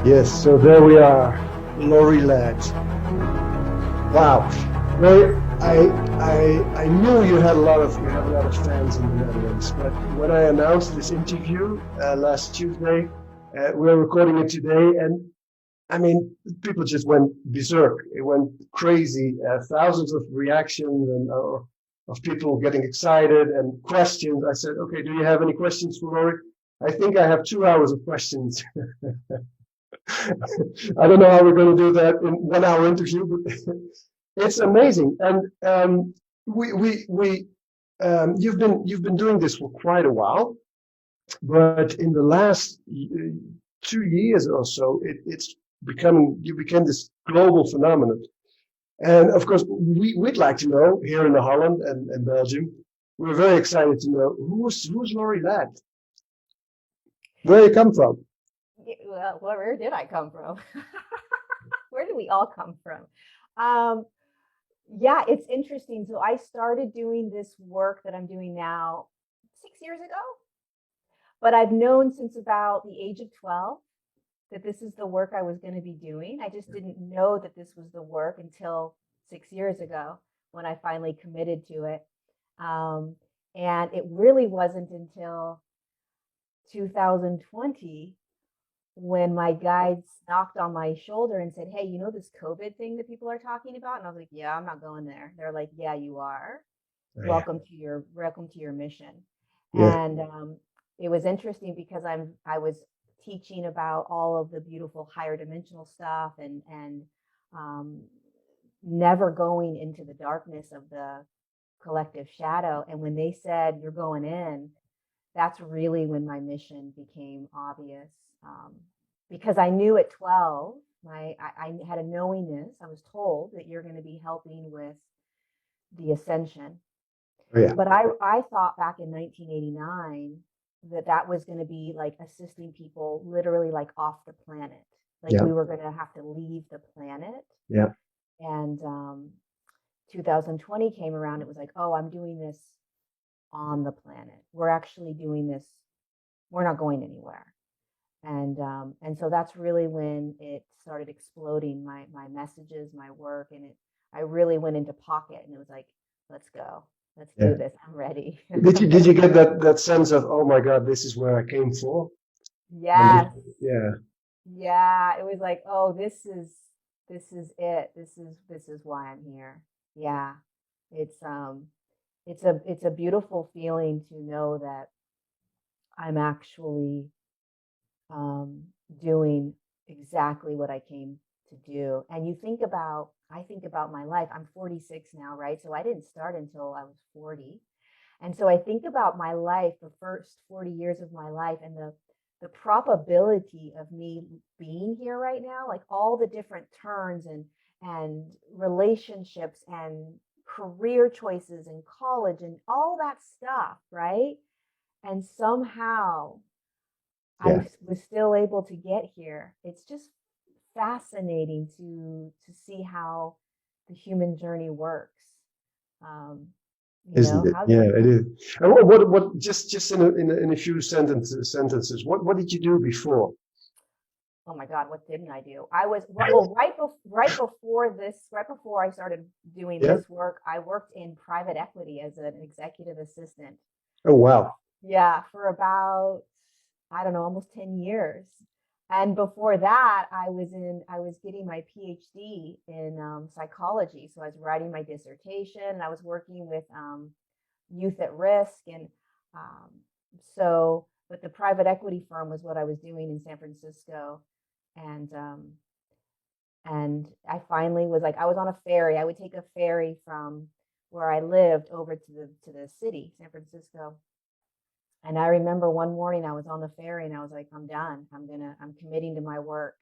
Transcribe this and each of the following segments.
Yes, so there we are, Lorie Ladd. Wow, Lorie, I knew you have a lot of fans in the Netherlands, but when I announced this interview last Tuesday, we're recording it today, and I mean, people just went berserk. It went crazy. Thousands of reactions and of people getting excited and questions. I said, okay, do you have any questions for Lorie? I think I have 2 hours of questions. I don't know how we're going to do that in 1 hour interview, but it's amazing. And you've been doing this for quite a while, but in the last 2 years or so, you became this global phenomenon. And of course, we'd like to know here in the Holland and Belgium. We're very excited to know who's Lorie Ladd. Where you come from? Well, where did I come from? Where did we all come from? Yeah, it's interesting. So I started doing this work that I'm doing now 6 years ago, but I've known since about the age of 12 that this is the work I was going to be doing. I just didn't know that this was the work until 6 years ago when I finally committed to it. And it really wasn't until 2020 when my guides knocked on my shoulder and said, hey, you know this COVID thing that people are talking about? And I was like, yeah, I'm not going there. They're like, yeah, you are. Oh, welcome to your mission. yeah. And it was interesting because I was teaching about all of the beautiful higher dimensional stuff and never going into the darkness of the collective shadow. And when they said you're going in, that's really when my mission became obvious. Because I knew at 12, I had a knowingness. I was told that you're going to be helping with the ascension. Oh, yeah. But I thought back in 1989 that was going to be like assisting people literally like off the planet. Like we were going to have to leave the planet. Yeah. And 2020 came around. It was like, oh, I'm doing this on the planet. We're actually doing this. We're not going anywhere. And so that's really when it started exploding, my messages, my work, and I really went into pocket, and it was like, let's go, let's do this. I'm ready. Did you get that sense of, oh my God, this is where I came for? Yes. Yeah. Yeah. It was like, oh, this is it. This is why I'm here. Yeah. It's a beautiful feeling to know that I'm actually doing exactly what I came to do. And I think about my life. I'm 46 now, right? So I didn't start until I was 40. And so I think about my life, the first 40 years of my life, and the probability of me being here right now, like all the different turns and relationships and career choices and college and all that stuff, right? And somehow I was still able to get here. It's just fascinating to see how the human journey works. Isn't it? Yeah, it is. And what just in a few sentences, what did you do before? Oh my God, what didn't I do? I was right before I started doing this work, I worked in private equity as an executive assistant. Oh wow. Yeah, for about, I don't know, almost 10 years. And before that, I was getting my PhD in psychology. So I was writing my dissertation, and I was working with youth at risk. And but the private equity firm was what I was doing in San Francisco. And I finally was like, I was on a ferry. I would take a ferry from where I lived over to the city, San Francisco. And I remember one morning I was on the ferry and I was like, I'm done. I'm committing to my work.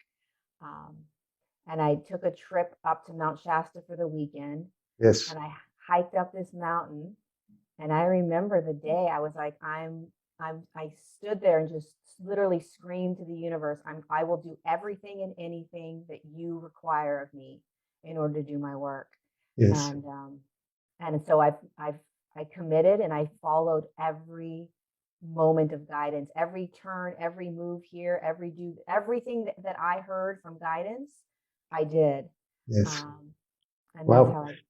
and I took a trip up to Mount Shasta for the weekend, Yes. and I hiked up this mountain. And I remember the day I was like, I stood there and just literally screamed to the universe, I will do everything and anything that you require of me in order to do my work. Yes. And so I committed, and I followed every moment of guidance, every turn, every move here, everything that I heard from guidance, I did. Yes. And Wow.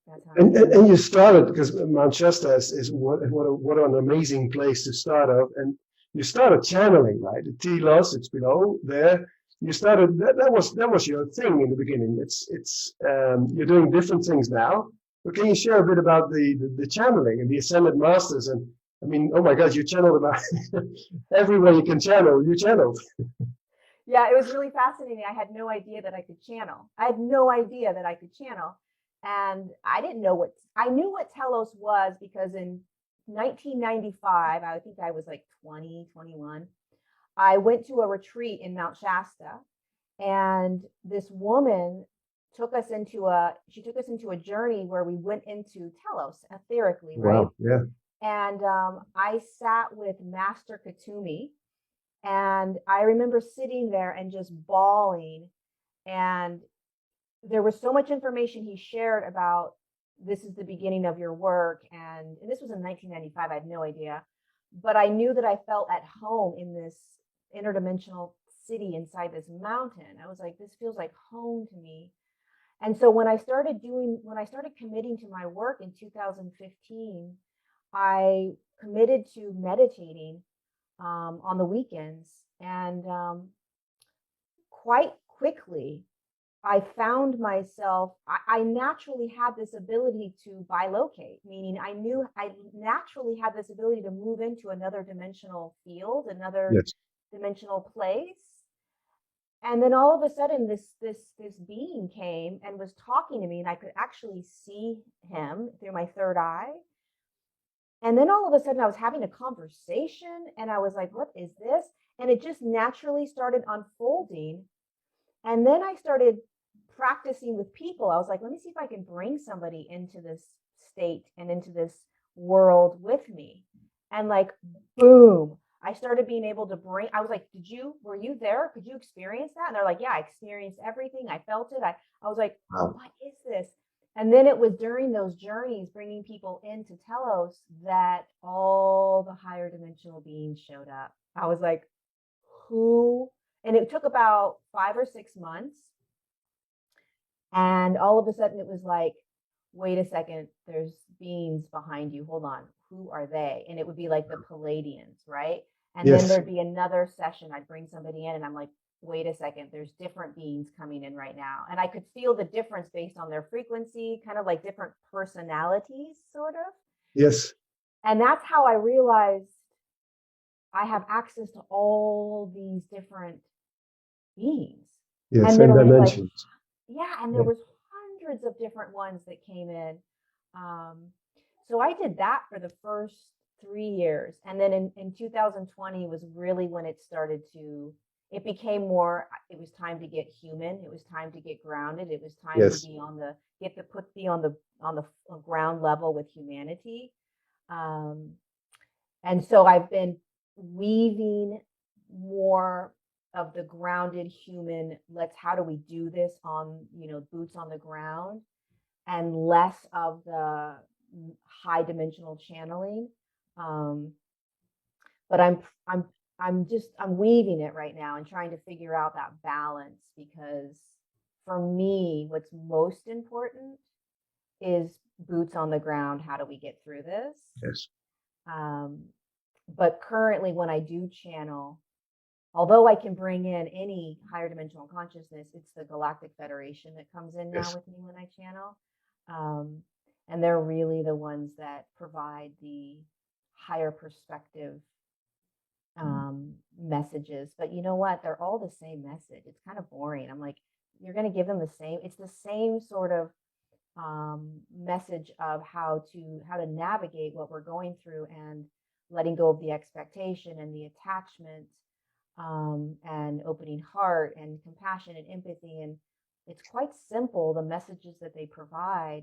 that's how I And you started, because Manchester is what an amazing place to start off. And you started channeling, right? The telos, it's below there. You started that was your thing in the beginning. It's you're doing different things now. But can you share a bit about the channeling and the ascended masters? And I mean, oh my God, you channeled about everywhere you can channel. You channeled. Yeah, it was really fascinating. I had no idea that I could channel. I had no idea that I could channel. And I knew what telos was because in 1995, I think I was like 20, 21. I went to a retreat in Mount Shasta, and this woman she took us into a journey where we went into telos etherically, right? Wow. Yeah. And I sat with Master Katumi, and I remember sitting there and just bawling. And there was so much information he shared about, this is the beginning of your work. And this was in 1995. I had no idea. But I knew that I felt at home in this interdimensional city inside this mountain. I was like, this feels like home to me. And so when I started committing to my work in 2015, I committed to meditating on the weekends. And quite quickly, I found myself, I naturally had this ability to bilocate, meaning I knew I naturally had this ability to move into another dimensional field, another Yes. dimensional place. And then all of a sudden this being came and was talking to me, and I could actually see him through my third eye. And then all of a sudden I was having a conversation, and I was like, what is this? And it just naturally started unfolding. And then I started practicing with people. I was like, let me see if I can bring somebody into this state and into this world with me. And like, boom, I started being able to I was like, were you there? Could you experience that? And they're like, yeah, I experienced everything. I felt it. I was like, Wow. what is this? And then it was during those journeys, bringing people into Telos, that all the higher dimensional beings showed up. I was like, who? And it took about 5 or 6 months. And all of a sudden it was like, wait a second, there's beings behind you. Hold on. Who are they? And it would be like the Palladians, right? And then Yes. there'd be another session. I'd bring somebody in, and I'm like, wait a second, there's different beings coming in right now. And I could feel the difference based on their frequency, kind of like different personalities, sort of. Yes. And that's how I realized I have access to all these different beings. Yes. And Same there was like, dimensions. there was hundreds of different ones that came in. So I did that for the first 3 years. And then in 2020 was really when it became more, it was time to get human. It was time to get grounded. It was time Yes. to be on the ground level with humanity. And so I've been weaving more of the grounded human, how do we do this on, boots on the ground, and less of the high dimensional channeling. But I'm weaving it right now and trying to figure out that balance, because for me, what's most important is boots on the ground. How do we get through this? Yes. But currently when I do channel, although I can bring in any higher dimensional consciousness, it's the Galactic Federation that comes in now with me when I channel. And they're really the ones that provide the higher perspective messages. But you know what? They're all the same message. It's kind of boring. I'm like, you're going to give them it's the same sort of message of how to navigate what we're going through, and letting go of the expectation and the attachment, and opening heart and compassion and empathy. it's quite simple, the messages that they provide,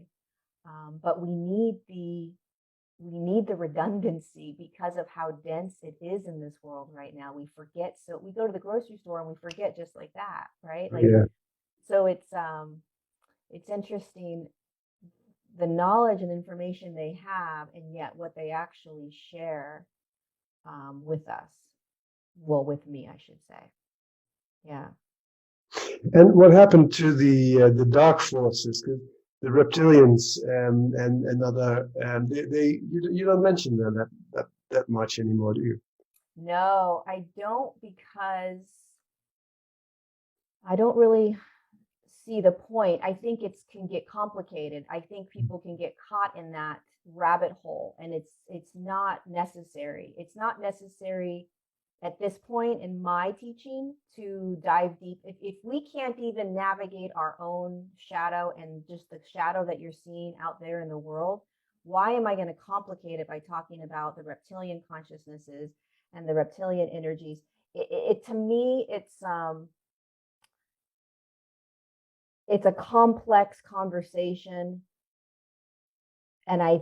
but we need the redundancy because of how dense it is in this world right now. We forget, so we go to the grocery store and we forget just like that, right? Like, Yeah. so it's interesting the knowledge and information they have, and yet what they actually share with us. Well, with me, I should say. Yeah. And what happened to the dark forces, the reptilians and other? You don't mention them that much anymore, do you? No, I don't, because I don't really see the point. I think it can get complicated. I think people can get caught in that rabbit hole, and it's not necessary. It's not necessary at this point in my teaching to dive deep. If we can't even navigate our own shadow and just the shadow that you're seeing out there in the world, why am I going to complicate it by talking about the reptilian consciousnesses and the reptilian energies? To me, it's a complex conversation, and I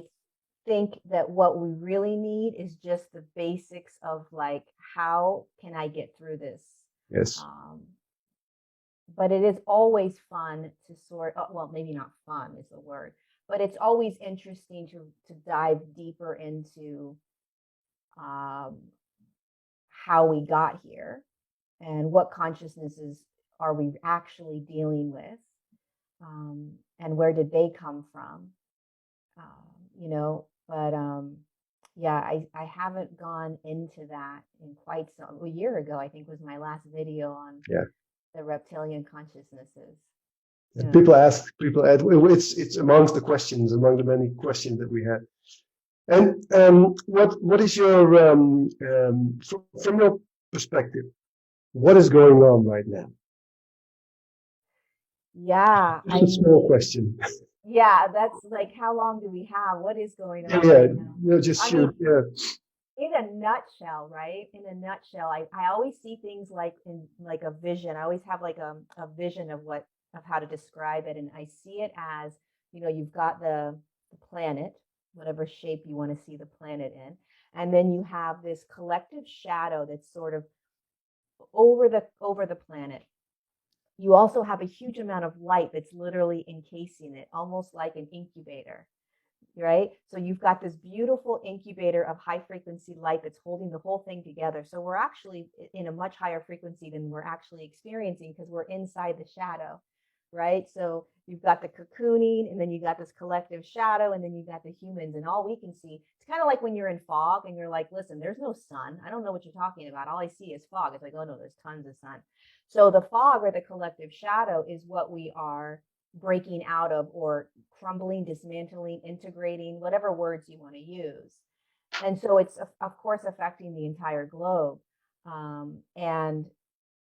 think that what we really need is just the basics of, like, how can I get through this? Yes. But it is always fun to well, maybe not fun is the word, but it's always interesting to dive deeper into how we got here and what consciousnesses are we actually dealing with, and where did they come from, but yeah, I haven't gone into that in quite a year ago, I think, was my last video on the reptilian consciousnesses. Yeah. People ask, it's amongst among the many questions that we had. And what is your from your perspective, what is going on right now? Yeah, Just a small question. Yeah, that's like, how long do we have? What is going on Yeah, right now? no, just shoot. Yeah. In a nutshell, right? In a nutshell, I always see things like in like a vision. I always have like a vision of how to describe it. And I see it as, you've got the planet, whatever shape you want to see the planet in. And then you have this collective shadow that's sort of over the planet. You also have a huge amount of light that's literally encasing it, almost like an incubator, right? So you've got this beautiful incubator of high frequency light that's holding the whole thing together. So we're actually in a much higher frequency than we're actually experiencing, because we're inside the shadow, right? So you've got the cocooning, and then you got this collective shadow, and then you got the humans, and all we can see, it's kind of like when you're in fog and you're like, listen, there's no sun. I don't know what you're talking about. All I see is fog. It's like, oh no, there's tons of sun. So the fog, or the collective shadow, is what we are breaking out of, or crumbling, dismantling, integrating, whatever words you want to use. And so it's, of course, affecting the entire globe. And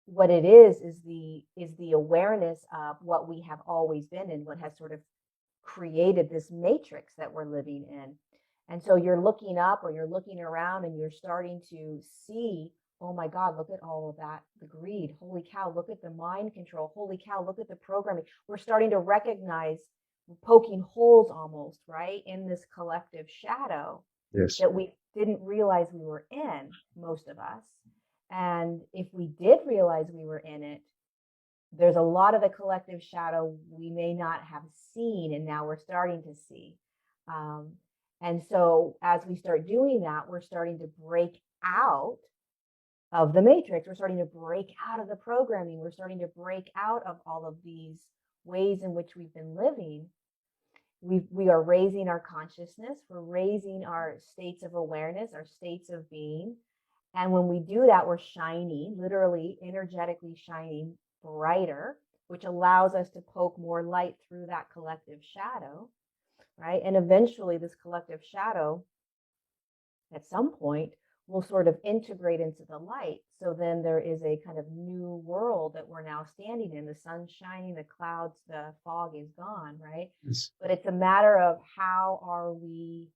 what it is the awareness of what we have always been in, what has sort of created this matrix that we're living in. And so you're looking up, or you're looking around, and you're starting to see, oh my God, look at all of that, the greed. Holy cow, look at the mind control. Holy cow, look at the programming. We're starting to recognize, poking holes almost, right, in this collective shadow that we didn't realize we were in, most of us. And if we did realize we were in it, there's a lot of the collective shadow we may not have seen, and now we're starting to see. And so as we start doing that, we're starting to break out of the matrix. We're starting to break out of the programming. We're starting to break out of all of these ways in which we've been living. We are raising our consciousness. We're raising our states of awareness, our states of being. And when we do that, we're shining, literally, energetically shining brighter, which allows us to poke more light through that collective shadow, right? And eventually this collective shadow, at some point, will sort of integrate into the light. So then there is a kind of new world that we're now standing in. The sun's shining, the clouds, the fog is gone, right? Yes. But it's a matter of how are we,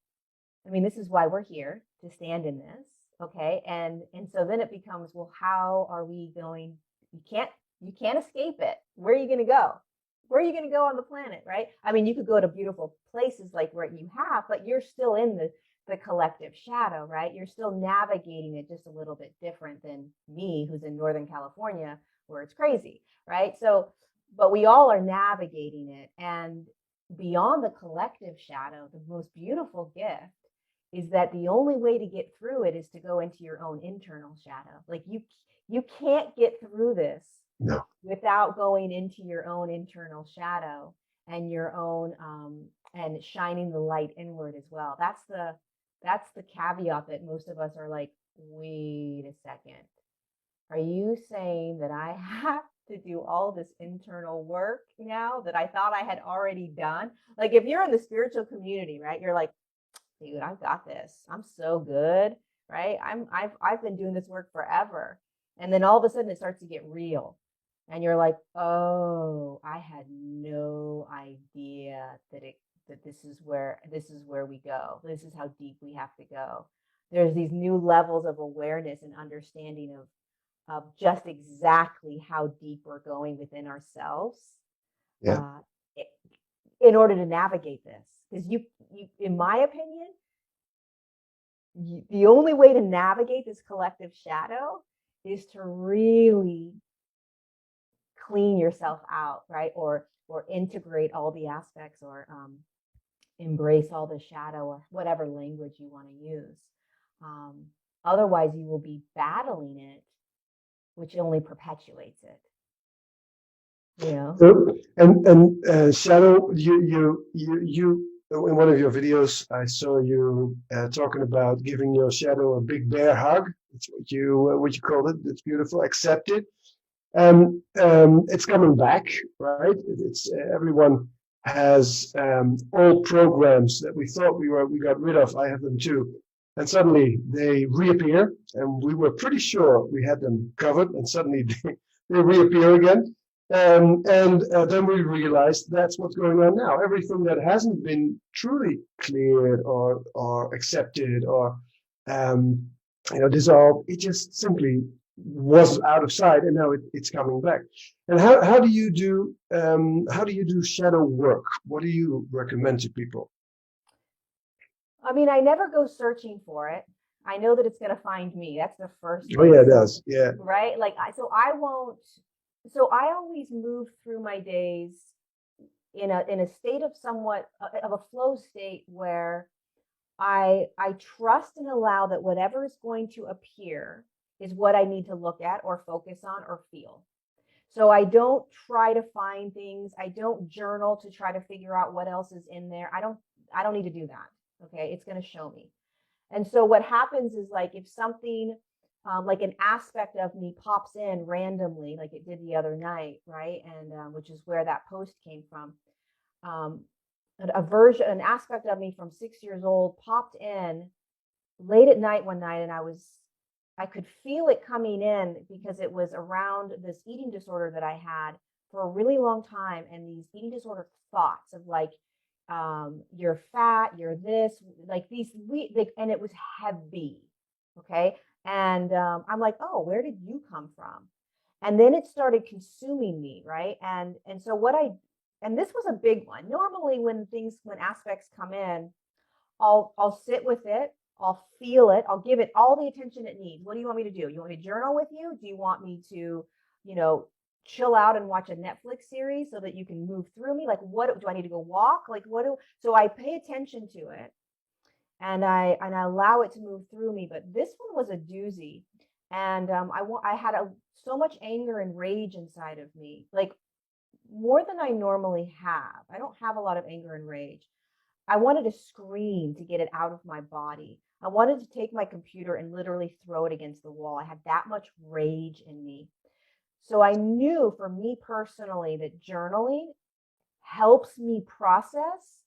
this is why we're here, to stand in this. Okay. And so then it becomes, well, how are we going? You can't escape it. Where are you going to go? where are you going to go on the planet, right? I mean, you could go to beautiful places like where you have, but you're still in the collective shadow, right? You're still navigating it just a little bit different than me, who's in Northern California, where it's crazy, right? So, but we all are navigating it. And beyond the collective shadow, the most beautiful gift is that the only way to get through it is to go into your own internal shadow. Like you can't get through this No. without going into your own internal shadow and your own and shining the light inward as well. That's the caveat that most of us are like, wait a second. Are you saying that I have to do all this internal work now that I thought I had already done? Like if you're in the spiritual community, right? You're like, dude, I've got this. I'm so good, right? I've been doing this work forever. And then all of a sudden it starts to get real. And you're like, oh, I had no idea that this is where we go. This is how deep we have to go. There's these new levels of awareness and understanding of just exactly how deep we're going within ourselves. Yeah. In order to navigate this. Because you, in my opinion, the only way to navigate this collective shadow is to really clean yourself out, right? Or integrate all the aspects, or embrace all the shadow, or whatever language you want to use. Otherwise, you will be battling it, which only perpetuates it. You know. So, and Shadow, you in one of your videos, I saw you talking about giving your shadow a big bear hug. That's what you called it. It's beautiful. Accept it. It's coming back, right? It's everyone has old programs that we thought we got rid of. I have them too, and suddenly they reappear, and we were pretty sure we had them covered, and suddenly they reappear again. And then we realized that's what's going on now. Everything that hasn't been truly cleared or accepted or dissolved, it just simply was out of sight, and now it's coming back. And how do you do shadow work? What do you recommend to people? I mean, I never go searching for it. I know that it's going to find me. That's the first thing. Oh yeah, it does. Yeah. Right? Like I won't. So I always move through my days in a state of somewhat of a flow state where I trust and allow that whatever is going to appear is what I need to look at or focus on or feel. So I don't try to find things. I don't journal to try to figure out what else is in there. I don't need to do that. Okay, it's going to show me. And so what happens is, like, if something like an aspect of me pops in randomly, like it did the other night, right? And which is where that post came from. An aspect of me from 6 years old popped in late at night one night, and I could feel it coming in because it was around this eating disorder that I had for a really long time, and these eating disorder thoughts of like, you're fat, you're this, like these, and it was heavy. Okay. And I'm like, oh, where did you come from? And then it started consuming me, right? And so and this was a big one. Normally when aspects come in, I'll sit with it, I'll feel it, I'll give it all the attention it needs. What do you want me to do? You want me to journal with you? Do you want me to, chill out and watch a Netflix series so that you can move through me? Like, what do I need to go walk? Like, so I pay attention to it. And I allow it to move through me. But this one was a doozy, and I had so much anger and rage inside of me, like more than I normally have. I don't have a lot of anger and rage. I wanted to scream to get it out of my body. I wanted to take my computer and literally throw it against the wall. I had that much rage in me. So I knew, for me personally, that journaling helps me process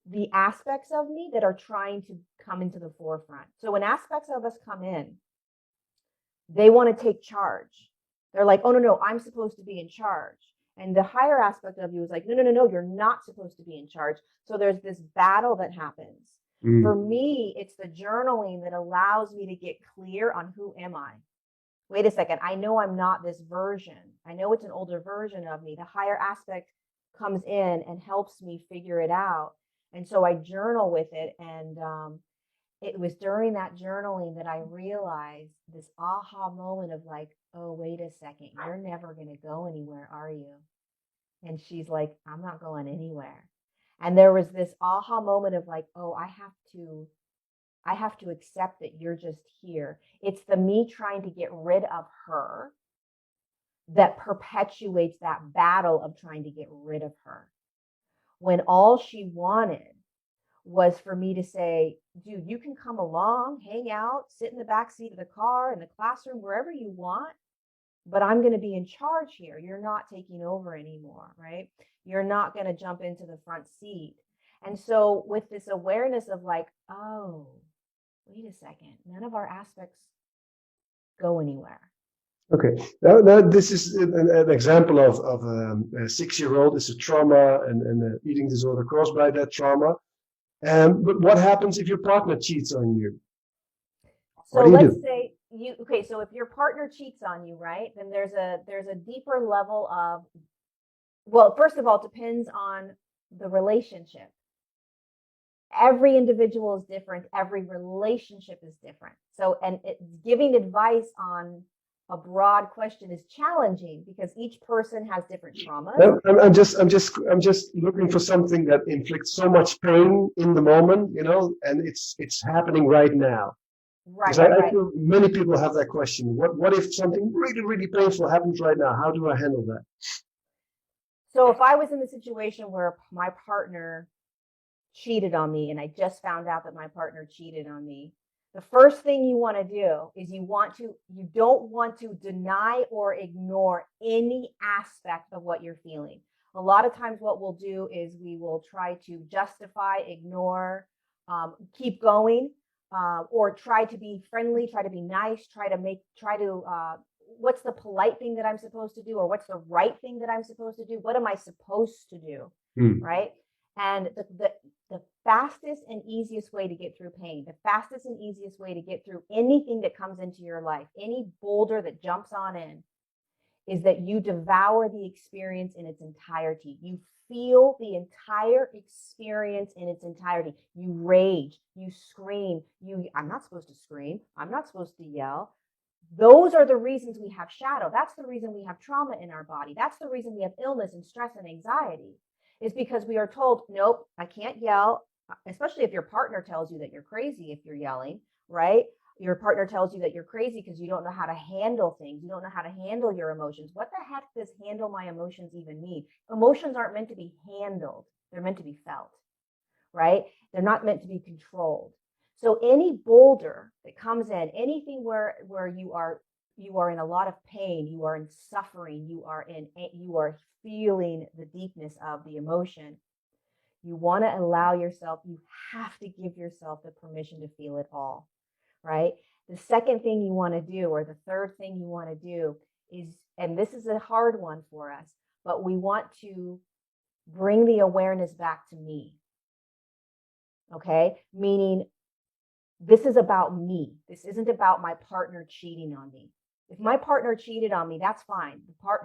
the aspects of me that are trying to come into the forefront. So when aspects of us come in, they want to take charge. They're like, oh, no, I'm supposed to be in charge. And the higher aspect of you is like, no, you're not supposed to be in charge. So there's this battle that happens. For me, it's the journaling that allows me to get clear on who am I. Wait a second. I know I'm not this version. I know it's an older version of me. The higher aspect comes in and helps me figure it out. And so I journal with it. And it was during that journaling that I realized this aha moment of like, oh, wait a second, you're never going to go anywhere, are you? And she's like, I'm not going anywhere. And there was this aha moment of like, oh, I have to accept that you're just here. It's the me trying to get rid of her that perpetuates that battle of trying to get rid of her. When all she wanted was for me to say, dude, you can come along, hang out, sit in the back seat of the car, in the classroom, wherever you want, but I'm going to be in charge here. You're not taking over anymore, right? You're not going to jump into the front seat. And so with this awareness of like, oh, wait a second, none of our aspects go anywhere. Okay, now this is an example of a 6-year-old is a trauma and an eating disorder caused by that trauma. But what happens if your partner cheats on you? So let's say so if your partner cheats on you, right, then there's a deeper level of, well, first of all, it depends on the relationship. Every individual is different. Every relationship is different. So, and giving advice on a broad question is challenging because each person has different traumas. No, I'm just looking for something that inflicts so much pain in the moment, you know, and it's happening right now. Right. I feel many people have that question. What if something really, really painful happens right now? How do I handle that? So if I was in the situation where my partner cheated on me and I just found out that my partner cheated on me, the first thing you want to do is you don't want to deny or ignore any aspect of what you're feeling. A lot of times what we'll do is we will try to justify, ignore, keep going, or try to be friendly, try to be nice, what's the polite thing that I'm supposed to do? Or what's the right thing that I'm supposed to do? What am I supposed to do? Right? And the fastest and easiest way to get through pain, the fastest and easiest way to get through anything that comes into your life, any boulder that jumps on in, is that you devour the experience in its entirety. You feel the entire experience in its entirety. You rage, you scream, I'm not supposed to scream, I'm not supposed to yell. Those are the reasons we have shadow. That's the reason we have trauma in our body. That's the reason we have illness and stress and anxiety. Is because we are told, nope, I can't yell, especially if your partner tells you that you're crazy if you're yelling, right? Your partner tells you that you're crazy because you don't know how to handle things. You don't know how to handle your emotions. What the heck does handle my emotions even mean? Emotions aren't meant to be handled. They're meant to be felt, right? They're not meant to be controlled. So any boulder that comes in, anything where you are in a lot of pain, you are in suffering, you are feeling the deepness of the emotion, you want to allow yourself, you have to give yourself the permission to feel it all, right? The second thing you want to do, or the third thing you want to do is, and this is a hard one for us, but we want to bring the awareness back to me. Okay? Meaning, this is about me. This isn't about my partner cheating on me. If my partner cheated on me, that's fine.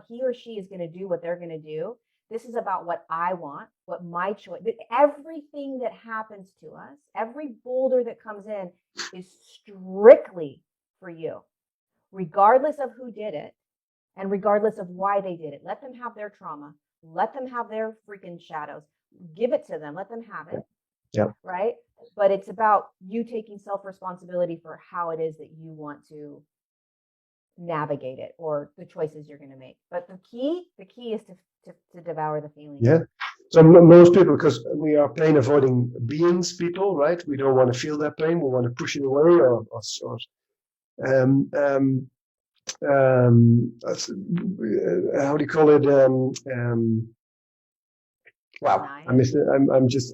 He or she is going to do what they're going to do. This is about what I want, what my choice. Everything that happens to us, every boulder that comes in is strictly for you, regardless of who did it and regardless of why they did it. Let them have their trauma. Let them have their freaking shadows. Give it to them. Let them have it. Yeah. Right? But it's about you taking self-responsibility for how it is that you want to navigate it, or the choices you're going to make. But the key is to devour the feeling. Yeah. So most people, because we are pain avoiding beings, people, right? We don't want to feel that pain. We want to push it away, or how do you call it? Wow, I missed it.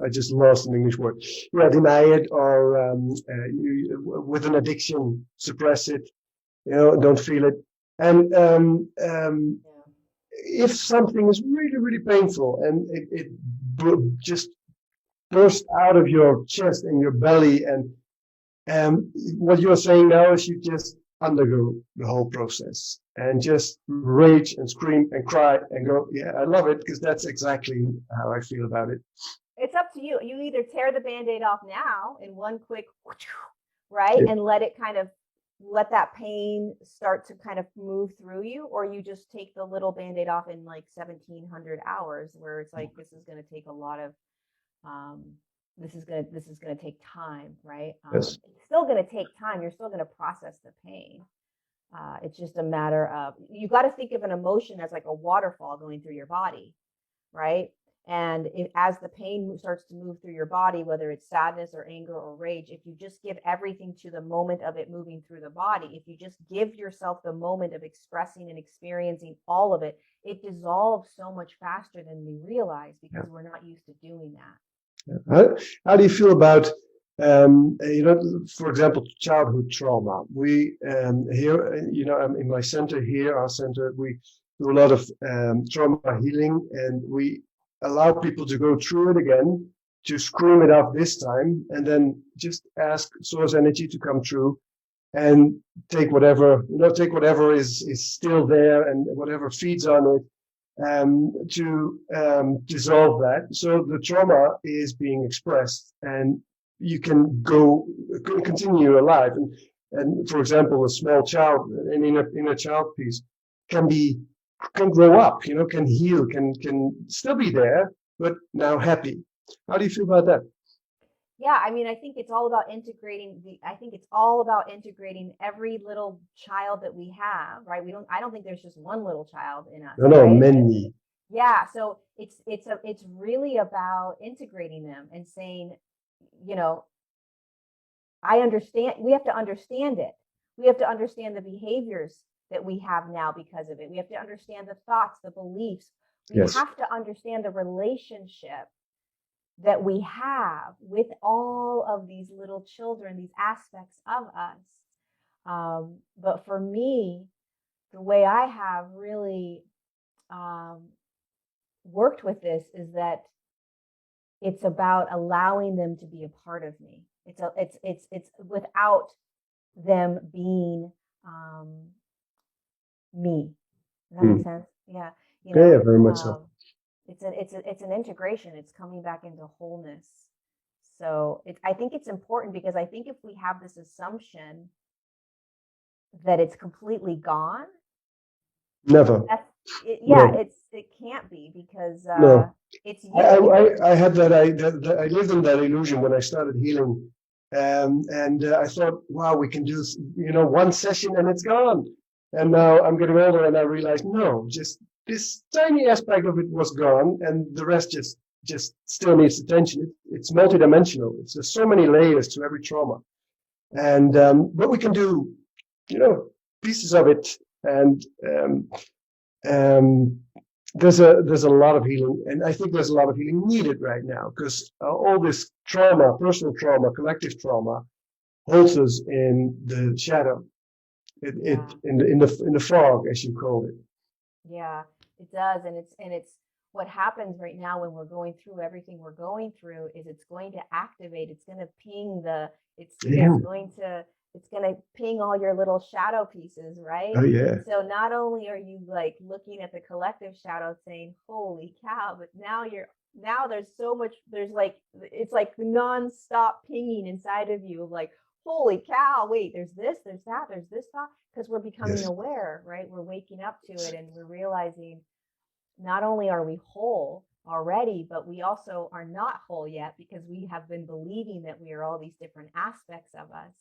I just lost an English word. Yeah, deny it, or with an addiction, suppress it. You know, don't feel it. And if something is really, really painful and it just bursts out of your chest and your belly, and what you're saying now is you just undergo the whole process and just rage and scream and cry and go, yeah, I love it, because that's exactly how I feel about it. It's up to you. You either tear the Band-Aid off now in one quick, right? Yeah. And let that pain start to kind of move through you, or you just take the little Band-Aid off in like 1700 hours, where it's like, this is going to take a lot of, this is going to take time, right? Yes. It's still going to take time. You're still going to process the pain. It's just a matter of, you got to think of an emotion as like a waterfall going through your body, right? And as the pain starts to move through your body, whether it's sadness or anger or rage, if you just give everything to the moment of it moving through the body, if you just give yourself the moment of expressing and experiencing all of it, it dissolves so much faster than we realize, because we're not used to doing that. How do you feel about, for example, childhood trauma? We here, in my center here, our center, we do a lot of trauma healing, and we allow people to go through it again, to scream it out this time, and then just ask source energy to come through and take whatever is still there and whatever feeds on it, to dissolve that. So the trauma is being expressed, and you can continue alive. And for example, a small child, an inner child piece, can grow up, can heal, can still be there, but now happy. How do you feel about that? Yeah, I mean, I think it's all about integrating every little child that we have, right? I don't think there's just one little child in us, No, right? many. Yeah, so it's really about integrating them and saying, I understand. We have to understand it. We have to understand the behaviors that we have now because of it. We have to understand the thoughts, the beliefs. We Yes. have to understand the relationship that we have with all of these little children, these aspects of us. But for me, the way I have really worked with this is that it's about allowing them to be a part of me. It's without them being me. Does that make sense? Yeah. Yeah, very much so. It's an integration. It's coming back into wholeness. So I think it's important, because I think if we have this assumption that it's completely gone, never. It can't be, because no. It's you. I had that. I lived in that illusion when I started healing, and I thought, wow, we can do one session and it's gone. And now I'm getting older, and I realized, no, just this tiny aspect of it was gone, and the rest just still needs attention. It's multidimensional. It's just so many layers to every trauma, and but we can do, pieces of it, and there's a lot of healing, and I think there's a lot of healing needed right now, because all this trauma, personal trauma, collective trauma, holds us in the shadow, in the fog, as you called it. Yeah, it does, and it's what happens right now when we're going through everything we're going through is it's going to activate. It's going to ping it's going to ping all your little shadow pieces, right? Oh yeah. So not only are you like looking at the collective shadow saying, holy cow, but now there's so much, it's like nonstop pinging inside of you, like, holy cow, wait, there's this, there's that, there's this thought, because we're becoming aware, right? We're waking up to it, and we're realizing not only are we whole already, but we also are not whole yet, because we have been believing that we are all these different aspects of us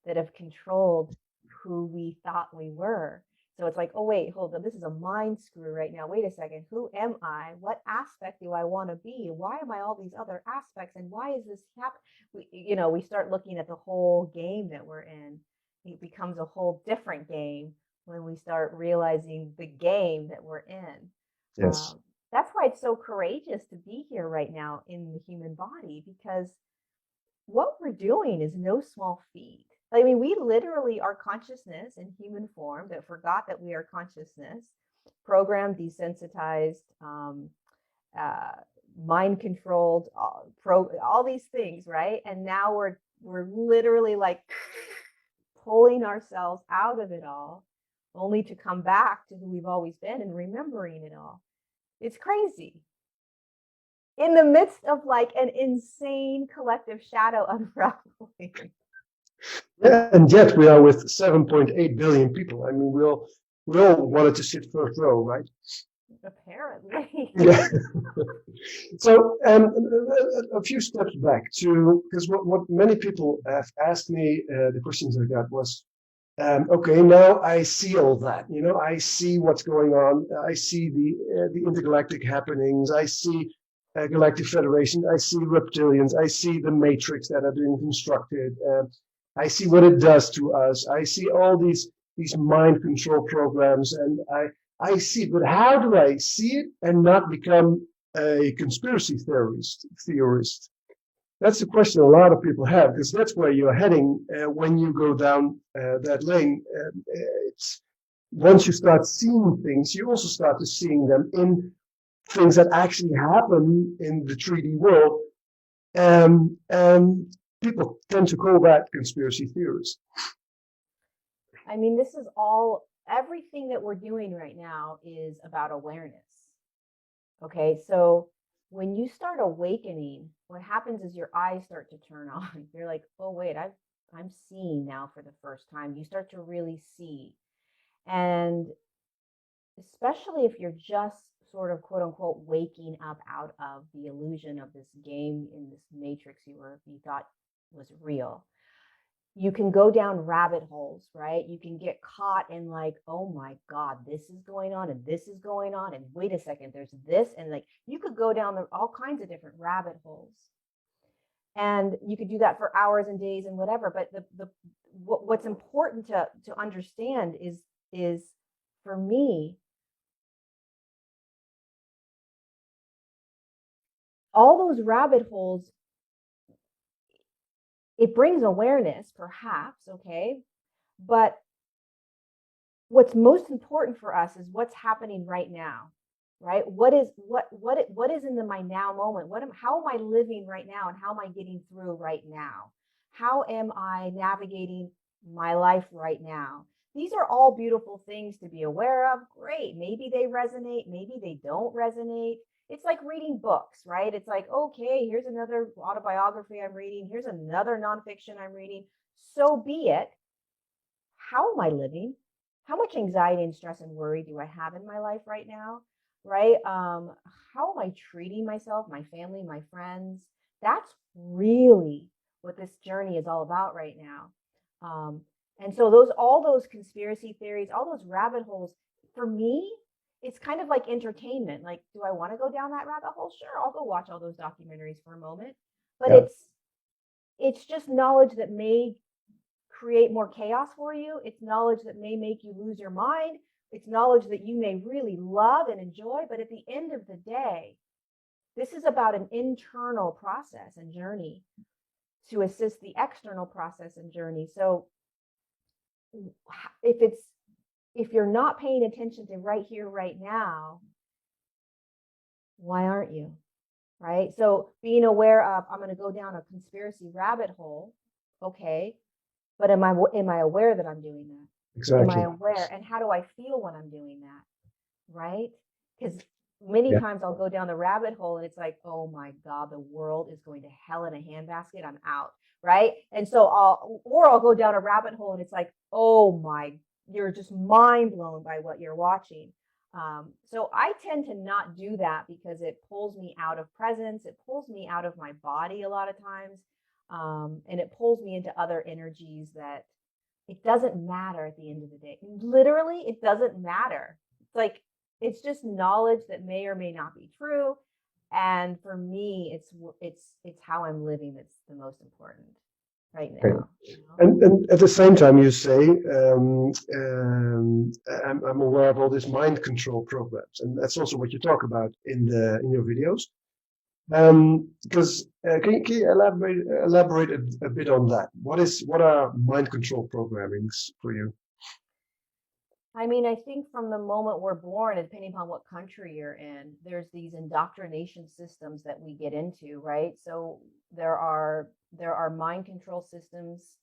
that have controlled who we thought we were. So it's like, oh, wait, hold on. This is a mind screw right now. Wait a second. Who am I? What aspect do I want to be? Why am I all these other aspects? And why is this happening? We start looking at the whole game that we're in. It becomes a whole different game when we start realizing the game that we're in. Yes. That's why it's so courageous to be here right now in the human body, because what we're doing is no small feat. I mean, we literally are consciousness in human form that forgot that we are consciousness, programmed, desensitized, mind controlled, all these things, right? And now we're literally like pulling ourselves out of it all, only to come back to who we've always been and remembering it all. It's crazy. In the midst of like an insane collective shadow unraveling. Yeah, and yet we are with 7.8 billion people. I mean, we all wanted to sit first row, right? Apparently. Yeah. So, a few steps back to, because what many people have asked me, the questions I got was, okay, now I see all that. I see what's going on. I see the intergalactic happenings. I see Galactic Federation. I see reptilians. I see the matrix that are being constructed. I see what it does to us. I see all these mind control programs, and I see. But how do I see it and not become a conspiracy theorist? That's the question a lot of people have, because that's where you're heading when you go down that lane. It's once you start seeing things, you also start to seeing them in things that actually happen in the 3D world, and people tend to call that conspiracy theories. I mean, everything that we're doing right now is about awareness. Okay, so when you start awakening, what happens is your eyes start to turn on. You're like, oh wait, I'm seeing now for the first time. You start to really see. And especially if you're just sort of quote unquote waking up out of the illusion of this game in this matrix you thought was real. You can go down rabbit holes, right? You can get caught in like, oh my God, this is going on and this is going on. And wait a second, there's this. And like, you could go down all kinds of different rabbit holes. And you could do that for hours and days and whatever. But what's important to understand is for me, all those rabbit holes, it brings awareness, perhaps, okay? But what's most important for us is what's happening right now, right? What is in my now moment? How am I living right now, and how am I getting through right now? How am I navigating my life right now? These are all beautiful things to be aware of. Great. Maybe they resonate, maybe they don't resonate. It's like reading books, right? It's like, okay, here's another autobiography I'm reading. Here's another nonfiction I'm reading. So be it. How am I living? How much anxiety and stress and worry do I have in my life right now? Right? How am I treating myself, my family, my friends? That's really what this journey is all about right now. And so all those conspiracy theories, all those rabbit holes, for me, it's kind of like entertainment. Like, do I want to go down that rabbit hole? Sure, I'll go watch all those documentaries for a moment. But Yeah. it's just knowledge that may create more chaos for you. It's knowledge that may make you lose your mind. It's knowledge that you may really love and enjoy. But at the end of the day, this is about an internal process and journey to assist the external process and journey. So if you're not paying attention to right here, right now, why aren't you? Right? So being aware of, I'm going to go down a conspiracy rabbit hole. Okay. But am I aware that I'm doing that? Exactly. Am I aware? And how do I feel when I'm doing that? Right? Because many times I'll go down the rabbit hole and it's like, oh my God, the world is going to hell in a handbasket. I'm out. Right? And so I'll go down a rabbit hole and it's like, oh my, you're just mind blown by what you're watching. So I tend to not do that because it pulls me out of presence. It pulls me out of my body a lot of times. And it pulls me into other energies that it doesn't matter at the end of the day. Literally, it doesn't matter. It's like, it's just knowledge that may or may not be true. And for me, it's how I'm living that's the most important right now. Okay. And at the same time, you say, I'm aware of all these mind control programs, and that's also what you talk about in your videos. Because can you elaborate a bit on that? What are mind control programmings for you? I mean, I think from the moment we're born, and depending upon what country you're in, there's these indoctrination systems that we get into, right? So there are mind control systems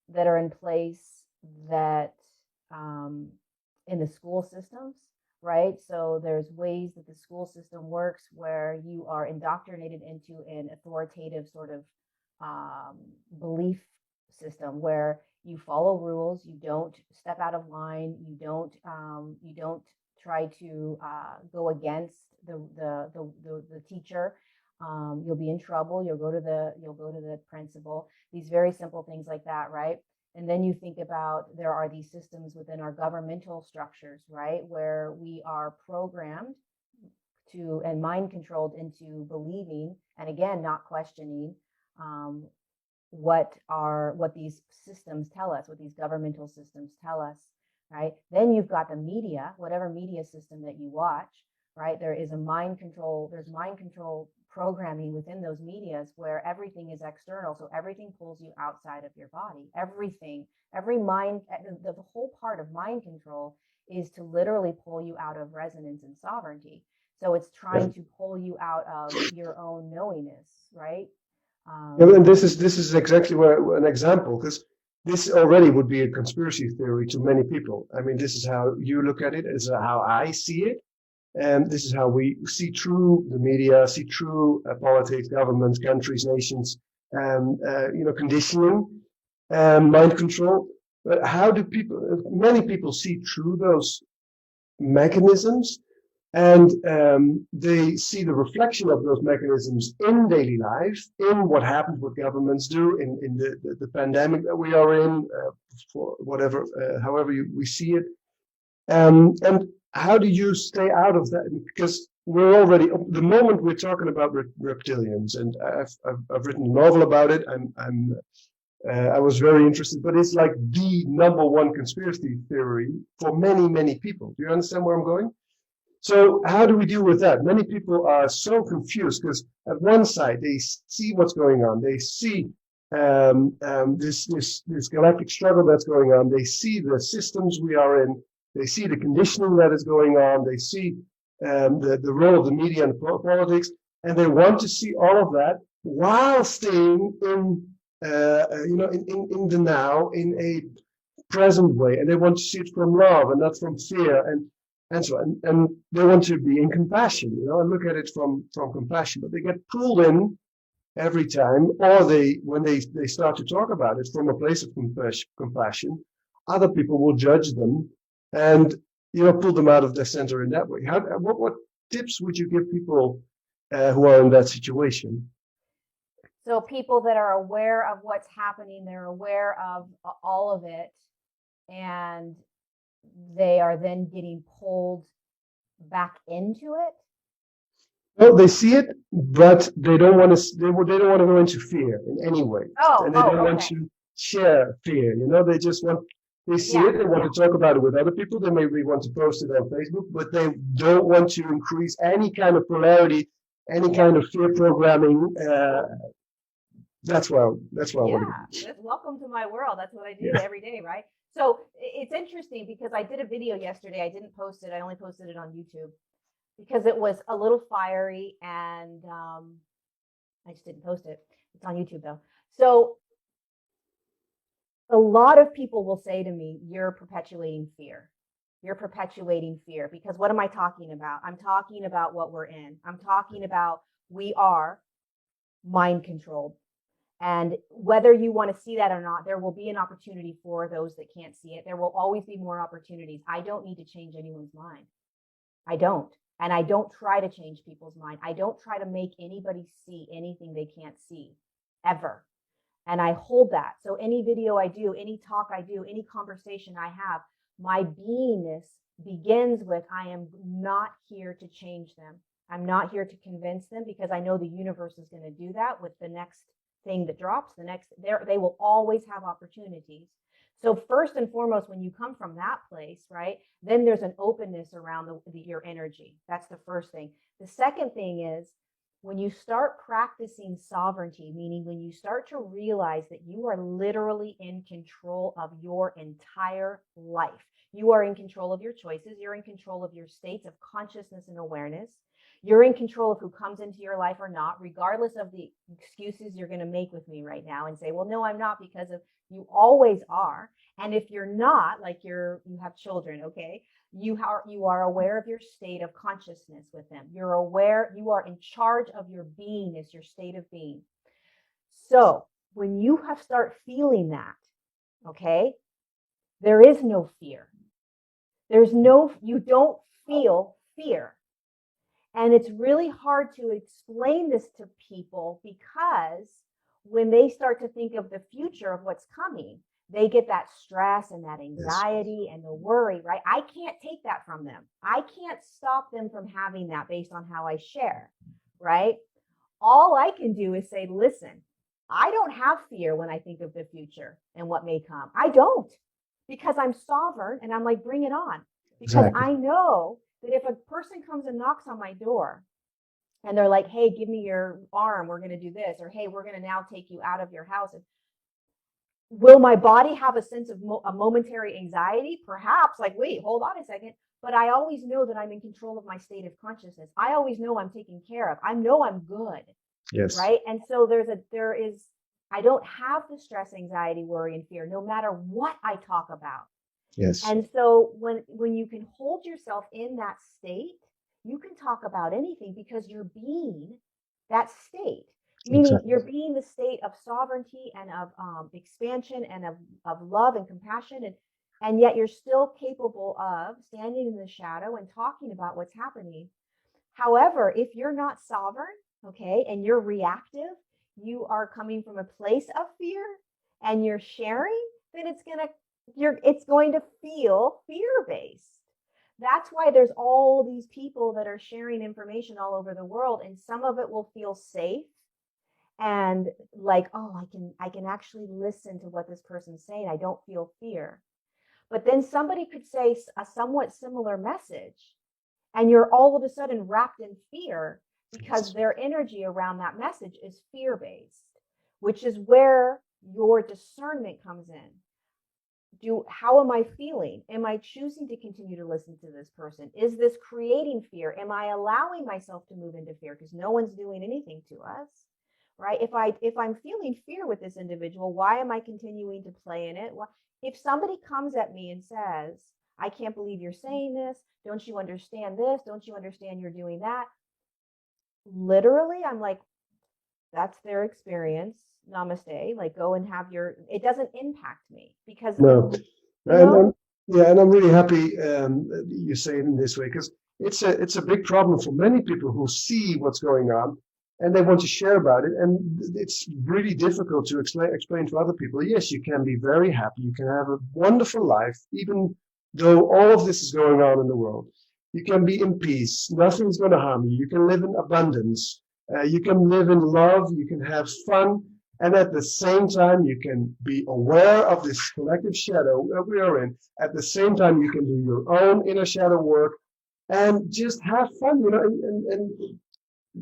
that are in place that in the school systems, right? So there's ways that the school system works where you are indoctrinated into an authoritative sort of belief system where you follow rules, you don't step out of line, you don't try to go against the teacher. You'll be in trouble. You'll go to the principal. These very simple things like that, right? And then you think about there are these systems within our governmental structures, right, where we are programmed to and mind controlled into believing, and again, not questioning what these systems tell us, what these governmental systems tell us, right? Then you've got the media, whatever media system that you watch, right? There's mind control programming within those medias where everything is external. So everything pulls you outside of your body. The whole part of mind control is to literally pull you out of resonance and sovereignty. So it's trying to pull you out of your own knowingness, right? And this is exactly an example, because this already would be a conspiracy theory to many people. I mean, this is how you look at it, this is how I see it. And this is how we see through the media, see through politics, governments, countries, nations, conditioning, mind control. But how do many people see through those mechanisms, and they see the reflection of those mechanisms in daily life, in what happens, what governments do, in the pandemic that we are in, for whatever, however we see it. And how do you stay out of that? Because we're already, the moment we're talking about reptilians, and I've written a novel about it. I was very interested, but it's like the number one conspiracy theory for many, many people. Do you understand where I'm going? So how do we deal with that? Many people are so confused because at one side they see what's going on. They see this galactic struggle that's going on. They see the systems we are in. They see the conditioning that is going on. They see the role of the media and politics, and they want to see all of that while staying in the now, in a present way. And they want to see it from love and not from fear, and so on. And they want to be in compassion, and look at it from compassion. But they get pulled in every time, or when they start to talk about it from a place of compassion, other people will judge them and pull them out of their center in that way. What tips would you give people who are in that situation? So people that are aware of what's happening, they're aware of all of it, and they are then getting pulled back into it. Well, they see it, but they don't want to. They don't want to go into fear in any way, and they don't want to share fear. They just want. They see it, they want to talk about it with other people, they maybe want to post it on Facebook, but they don't want to increase any kind of polarity, any kind of fear programming. That's why I want to. Welcome to my world. That's what I do every day, right? So it's interesting because I did a video yesterday. I didn't post it. I only posted it on YouTube because it was a little fiery, and I just didn't post it. It's on YouTube though. So a lot of people will say to me, you're perpetuating fear. You're perpetuating fear, because what am I talking about? I'm talking about what we're in. I'm talking about we are mind controlled. And whether you want to see that or not, there will be an opportunity for those that can't see it. There will always be more opportunities. I don't need to change anyone's mind. I don't. And I don't try to change people's mind. I don't try to make anybody see anything they can't see, ever. And I hold that. So any video I do, any talk I do, any conversation I have, my beingness begins with, I am not here to change them. I'm not here to convince them, because I know the universe is going to do that with the next thing that drops. They will always have opportunities. So first and foremost, when you come from that place, right, then there's an openness around your energy. That's the first thing. The second thing is, when you start practicing sovereignty, meaning when you start to realize that you are literally in control of your entire life, you are in control of your choices, you're in control of your states of consciousness and awareness, you're in control of who comes into your life or not, regardless of the excuses you're going to make with me right now and say, well, no, I'm not, because of You always are. And if you're not, like you have children, okay, you are aware of your state of consciousness with them. You're aware, you are in charge of your beingness, your state of being. So when you have start feeling that, okay, there is no fear. You don't feel fear. And it's really hard to explain this to people because when they start to think of the future of what's coming, they get that stress and that anxiety and the worry, right? I can't take that from them. I can't stop them from having that based on how I share, right? All I can do is say, listen, I don't have fear when I think of the future and what may come. I don't, because I'm sovereign and I'm like, bring it on. Because I know that if a person comes and knocks on my door and they're like, hey, give me your arm, we're going to do this, or hey, we're going to now take you out of your house. Will my body have a sense of a momentary anxiety? Perhaps, like, wait, hold on a second. But I always know that I'm in control of my state of consciousness. I always know I'm taken care of. I know I'm good. Yes. Right. And so I don't have the stress, anxiety, worry, and fear, no matter what I talk about. Yes. And so when you can hold yourself in that state, you can talk about anything because you're being that state. Meaning you're being the state of sovereignty and of expansion and of love and compassion. And yet you're still capable of standing in the shadow and talking about what's happening. However, if you're not sovereign, okay, and you're reactive, you are coming from a place of fear and you're sharing, then it's going to feel fear-based. That's why there's all these people that are sharing information all over the world, and some of it will feel safe and like, oh, I can actually listen to what this person's saying. I don't feel fear. But then somebody could say a somewhat similar message, and you're all of a sudden wrapped in fear because their energy around that message is fear-based, which is where your discernment comes in. How am I feeling? Am I choosing to continue to listen to this person? Is this creating fear? Am I allowing myself to move into fear? Because no one's doing anything to us, right? If I'm feeling fear with this individual, why am I continuing to play in it? If somebody comes at me and says, I can't believe you're saying this. Don't you understand this? Don't you understand you're doing that? Literally, I'm like, that's their experience. Namaste. Like, go and have it doesn't impact me because No. And I'm really happy you say it in this way, because it's a big problem for many people who see what's going on and they want to share about it. And it's really difficult to explain to other people, yes, you can be very happy. You can have a wonderful life, even though all of this is going on in the world. You can be in peace. Nothing's going to harm you. You can live in abundance. You can live in love. You can have fun. And at the same time, you can be aware of this collective shadow that we are in. At the same time, you can do your own inner shadow work and just have fun, and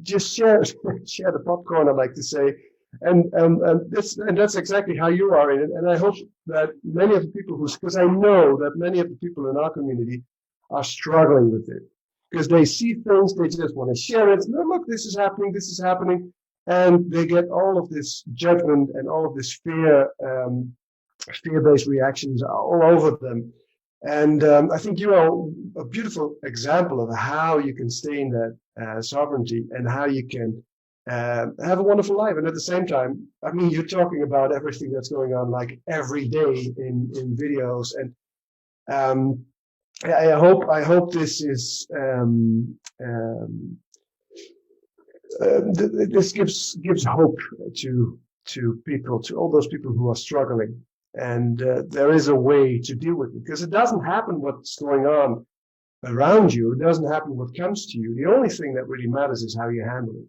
just share the popcorn, I like to say. And that's exactly how you are in it. And I hope that many of the people because I know that many of the people in our community are struggling with it. Because they see things, they just want to share it. Look, this is happening. And they get all of this judgment and all of this fear-based reactions all over them. And I think you are a beautiful example of how you can stay in that sovereignty and how you can have a wonderful life. And at the same time, I mean, you're talking about everything that's going on like every day in videos. And I hope this is this gives hope to people, to all those people who are struggling, and there is a way to deal with it, because it doesn't happen what's going on around you. It doesn't happen what comes to you. The only thing that really matters is how you handle it.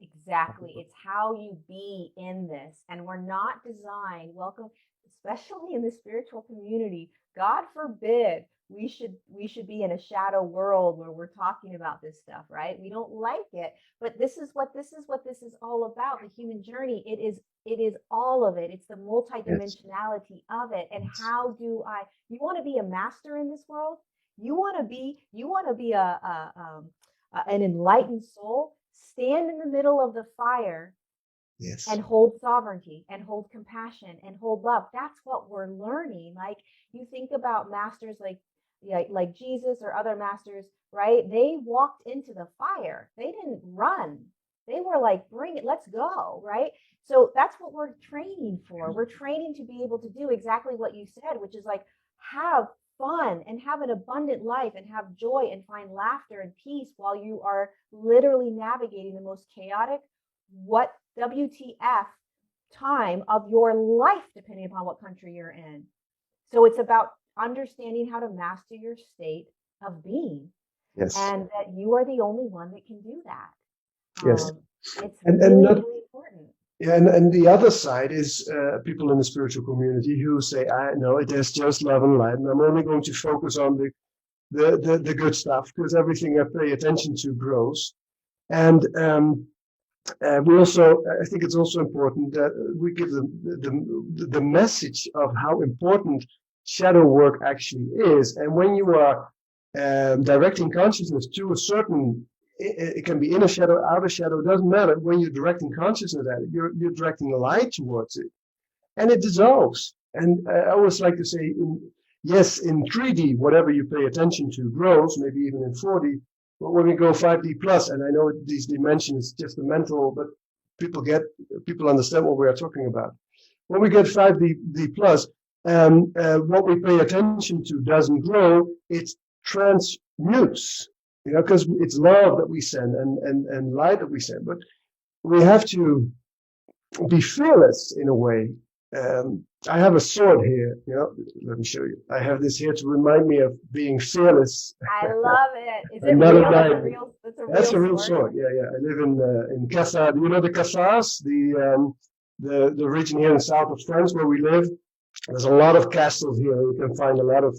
Exactly. It's how you be in this, and we're not designed. Especially in the spiritual community. God forbid we should be in a shadow world where we're talking about this stuff, right? We don't like it, but this is what this is all about. The human journey. It is all of it. It's the multidimensionality of it. And how you want to be a master in this world? You want to be an enlightened soul? Stand in the middle of the fire Yes. and hold sovereignty and hold compassion and hold love. That's what we're learning. Like, you think about masters like Jesus or other masters, right? They walked into the fire. They didn't run. They were like, bring it, let's go, right? So that's what we're training for. We're training to be able to do exactly what you said, which is like have fun and have an abundant life and have joy and find laughter and peace while you are literally navigating the most chaotic, what WTF time of your life, depending upon what country you're in. So it's about understanding how to master your state of being, Yes. and that you are the only one that can do that. Yes. It's And really, not, really important. yeah, and the other side is people in the spiritual community who say, I know it is just love and light, and I'm only going to focus on the good stuff because everything I pay attention to grows. And we also, I think it's also important that we give the message of how important shadow work actually is. And when you are directing consciousness to a certain, it can be inner shadow, outer shadow, it doesn't matter. When you're directing consciousness at it, you're directing a light towards it, and it dissolves. And I always like to say, yes, in 3D, whatever you pay attention to grows, maybe even in 4D. But when we go 5D plus, and I know these dimensions, just the mental, but people understand what we are talking about. When we get 5D plus, what we pay attention to doesn't grow, it transmutes, because it's love that we send and light that we send. But we have to be fearless in a way. I have a sword here, let me show you. I have this here to remind me of being fearless. I love it. Is it Not a real? diamond. That's a real sword. Yeah. I live in Cassa. Do you know the Cassars? The region here in the south of France where we live. There's a lot of castles here. You can find a lot of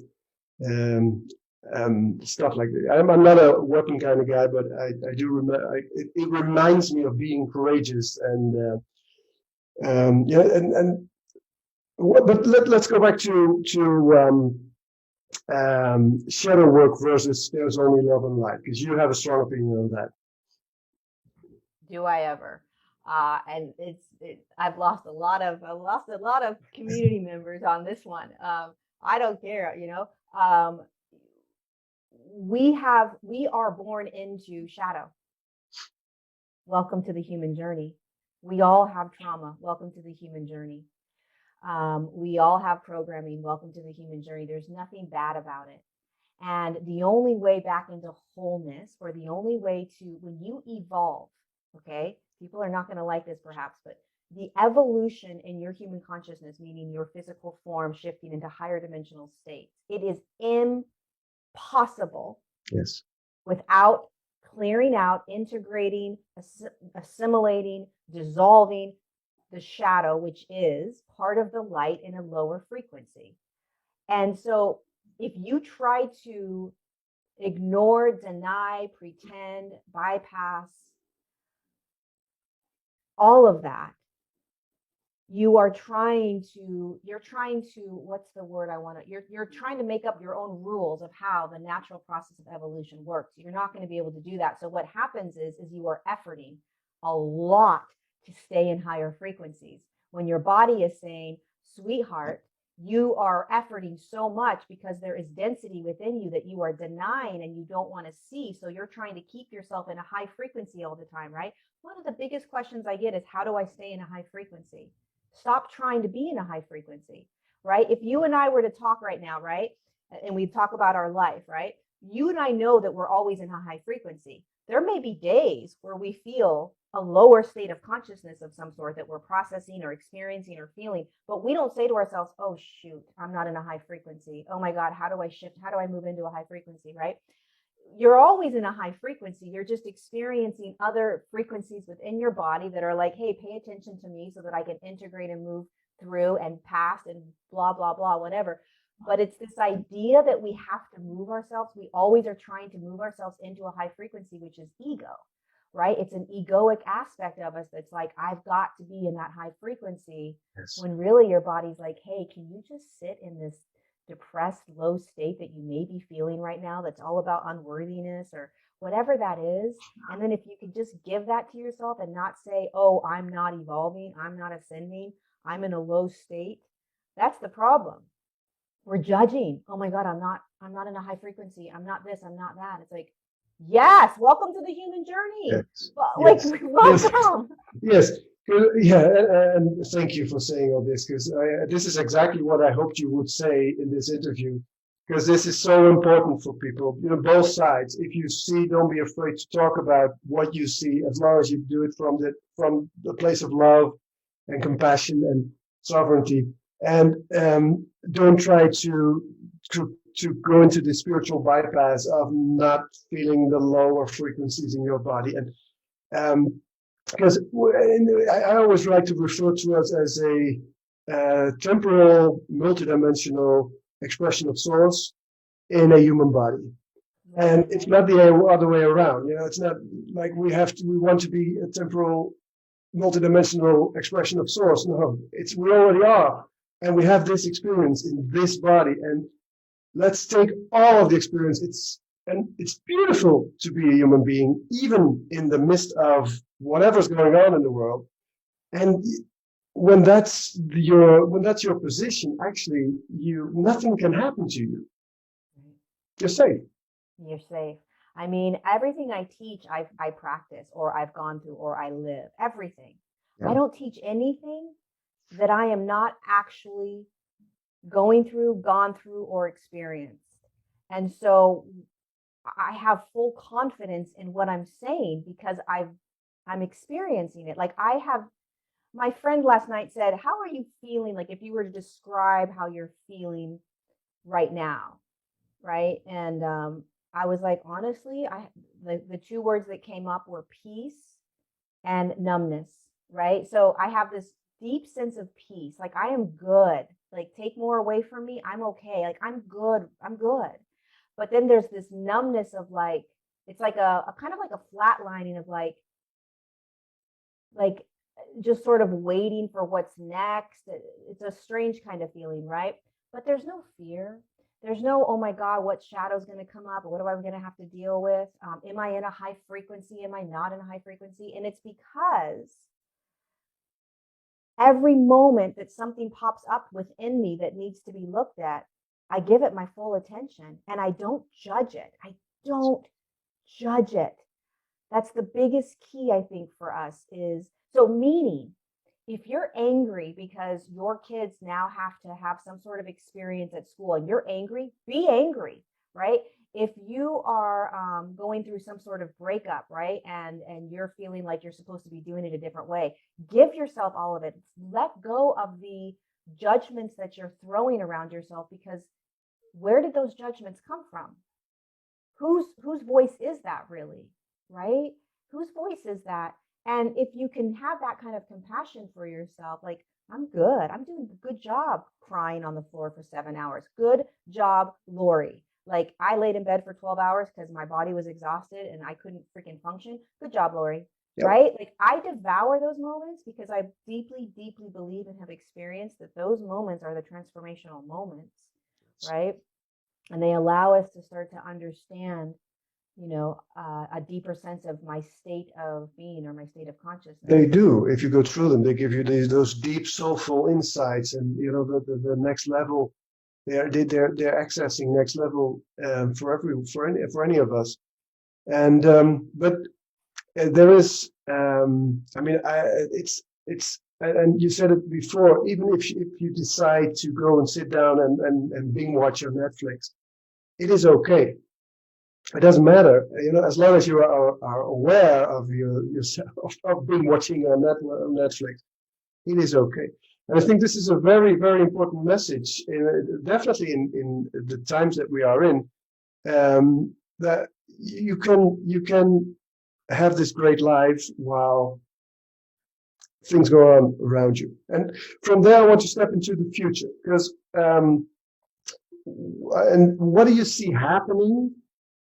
stuff like that. I'm not a weapon kind of guy, but I do remember. It reminds me of being courageous and but let's go back to shadow work versus there's only love and light, because you have a strong opinion on that. Do I ever? And I've lost a lot of community members on this one. I don't care, we are born into shadow. Welcome to the human journey. We all have trauma. Welcome to the human journey. We all have programming. Welcome to the human journey. There's nothing bad about it. And the only way back into wholeness, or the only way to, when you evolve, okay, people are not going to like this perhaps, but the evolution in your human consciousness, meaning your physical form shifting into higher dimensional states, it is impossible. Yes. Without clearing out, integrating, assimilating, dissolving the shadow, which is part of the light in a lower frequency. And so if you try to ignore, deny, pretend, bypass all of that, you're trying to, what's the word I want to, you're trying to make up your own rules of how the natural process of evolution works. You're not going to be able to do that. So what happens is you are efforting a lot to stay in higher frequencies. When your body is saying, sweetheart, you are efforting so much because there is density within you that you are denying and you don't want to see. So you're trying to keep yourself in a high frequency all the time, right? One of the biggest questions I get is, how do I stay in a high frequency? Stop trying to be in a high frequency, right? If you and I were to talk right now, right? And we talk about our life, right? You and I know that we're always in a high frequency. There may be days where we feel a lower state of consciousness of some sort that we're processing or experiencing or feeling, but we don't say to ourselves, oh, shoot, I'm not in a high frequency. Oh my God, how do I shift? How do I move into a high frequency, right? You're always in a high frequency. You're just experiencing other frequencies within your body that are like, hey, pay attention to me so that I can integrate and move through and pass and blah, blah, blah, whatever. But it's this idea that we have to move ourselves. We always are trying to move ourselves into a high frequency, which is ego, right? It's an egoic aspect of us that's like, I've got to be in that high frequency. Yes. When really your body's like, hey, can you just sit in this depressed, low state that you may be feeling right now that's all about unworthiness or whatever that is. And then if you could just give that to yourself and not say, oh, I'm not evolving, I'm not ascending, I'm in a low state. That's the problem. We're judging. Oh my God, I'm not in a high frequency. I'm not this, I'm not that. It's like, yes, welcome to the human journey. Yes. Like, Yes. welcome. Yes. Yeah, and thank you for saying all this, because this is exactly what I hoped you would say in this interview, because this is so important for people, both sides. If you see, don't be afraid to talk about what you see, as long as you do it from the place of love and compassion and sovereignty, and don't try to go into the spiritual bypass of not feeling the lower frequencies in your body. And because I always like to refer to us as a temporal, multidimensional expression of source in a human body. And it's not the other way around. It's not like we want to be a temporal, multidimensional expression of source. No, we already are. And we have this experience in this body. And let's take all of the experience. It's beautiful to be a human being, even in the midst of whatever's going on in the world. And when that's your position, actually, nothing can happen to you. You're safe. You're safe. I mean, everything I teach, I practice, or I've gone through, or I live. Everything. Yeah. I don't teach anything that I am not actually going through, gone through, or experienced. And so I have full confidence in what I'm saying because I'm experiencing it. Like my friend last night said, how are you feeling? Like if you were to describe how you're feeling right now, right? And I was like, honestly, the two words that came up were peace and numbness, right? So I have this deep sense of peace. Like I am good. Like take more away from me, I'm okay. Like I'm good. But then there's this numbness of like, it's like a kind of like a flatlining of like just sort of waiting for what's next. It's a strange kind of feeling, right? But there's no fear. There's no, oh my God, what shadow's going to come up? What am I going to have to deal with? Am I in a high frequency? Am I not in a high frequency? And it's because every moment that something pops up within me that needs to be looked at, I give it my full attention and I don't judge it. That's the biggest key, I think, for us is, so meaning, if you're angry because your kids now have to have some sort of experience at school and you're angry, be angry, right? If you are going through some sort of breakup, right? And you're feeling like you're supposed to be doing it a different way, give yourself all of it. Let go of the judgments that you're throwing around yourself, because where did those judgments come from? Whose voice is that really, right? Whose voice is that? And if you can have that kind of compassion for yourself, like, I'm good. I'm doing a good job crying on the floor for 7 hours. Good job, Lorie. Like I laid in bed for 12 hours because my body was exhausted and I couldn't freaking function. Good job, Lorie. Yep. Right? Like I devour those moments because I deeply, deeply believe and have experienced that those moments are the transformational moments, right? And they allow us to start to understand, a deeper sense of my state of being or my state of consciousness. They do. If you go through them, they give you those deep soulful insights, and the next level. They're accessing next level for any of us, and but there is. It's and you said it before. Even if you decide to go and sit down and binge watch on Netflix, it is okay. It doesn't matter, as long as you are aware of yourself of being watching on Netflix, it is okay. And I think this is a very, very important message, definitely in the times that we are in, that you can have this great life while things go on around you. And from there, I want to step into the future, because and what do you see happening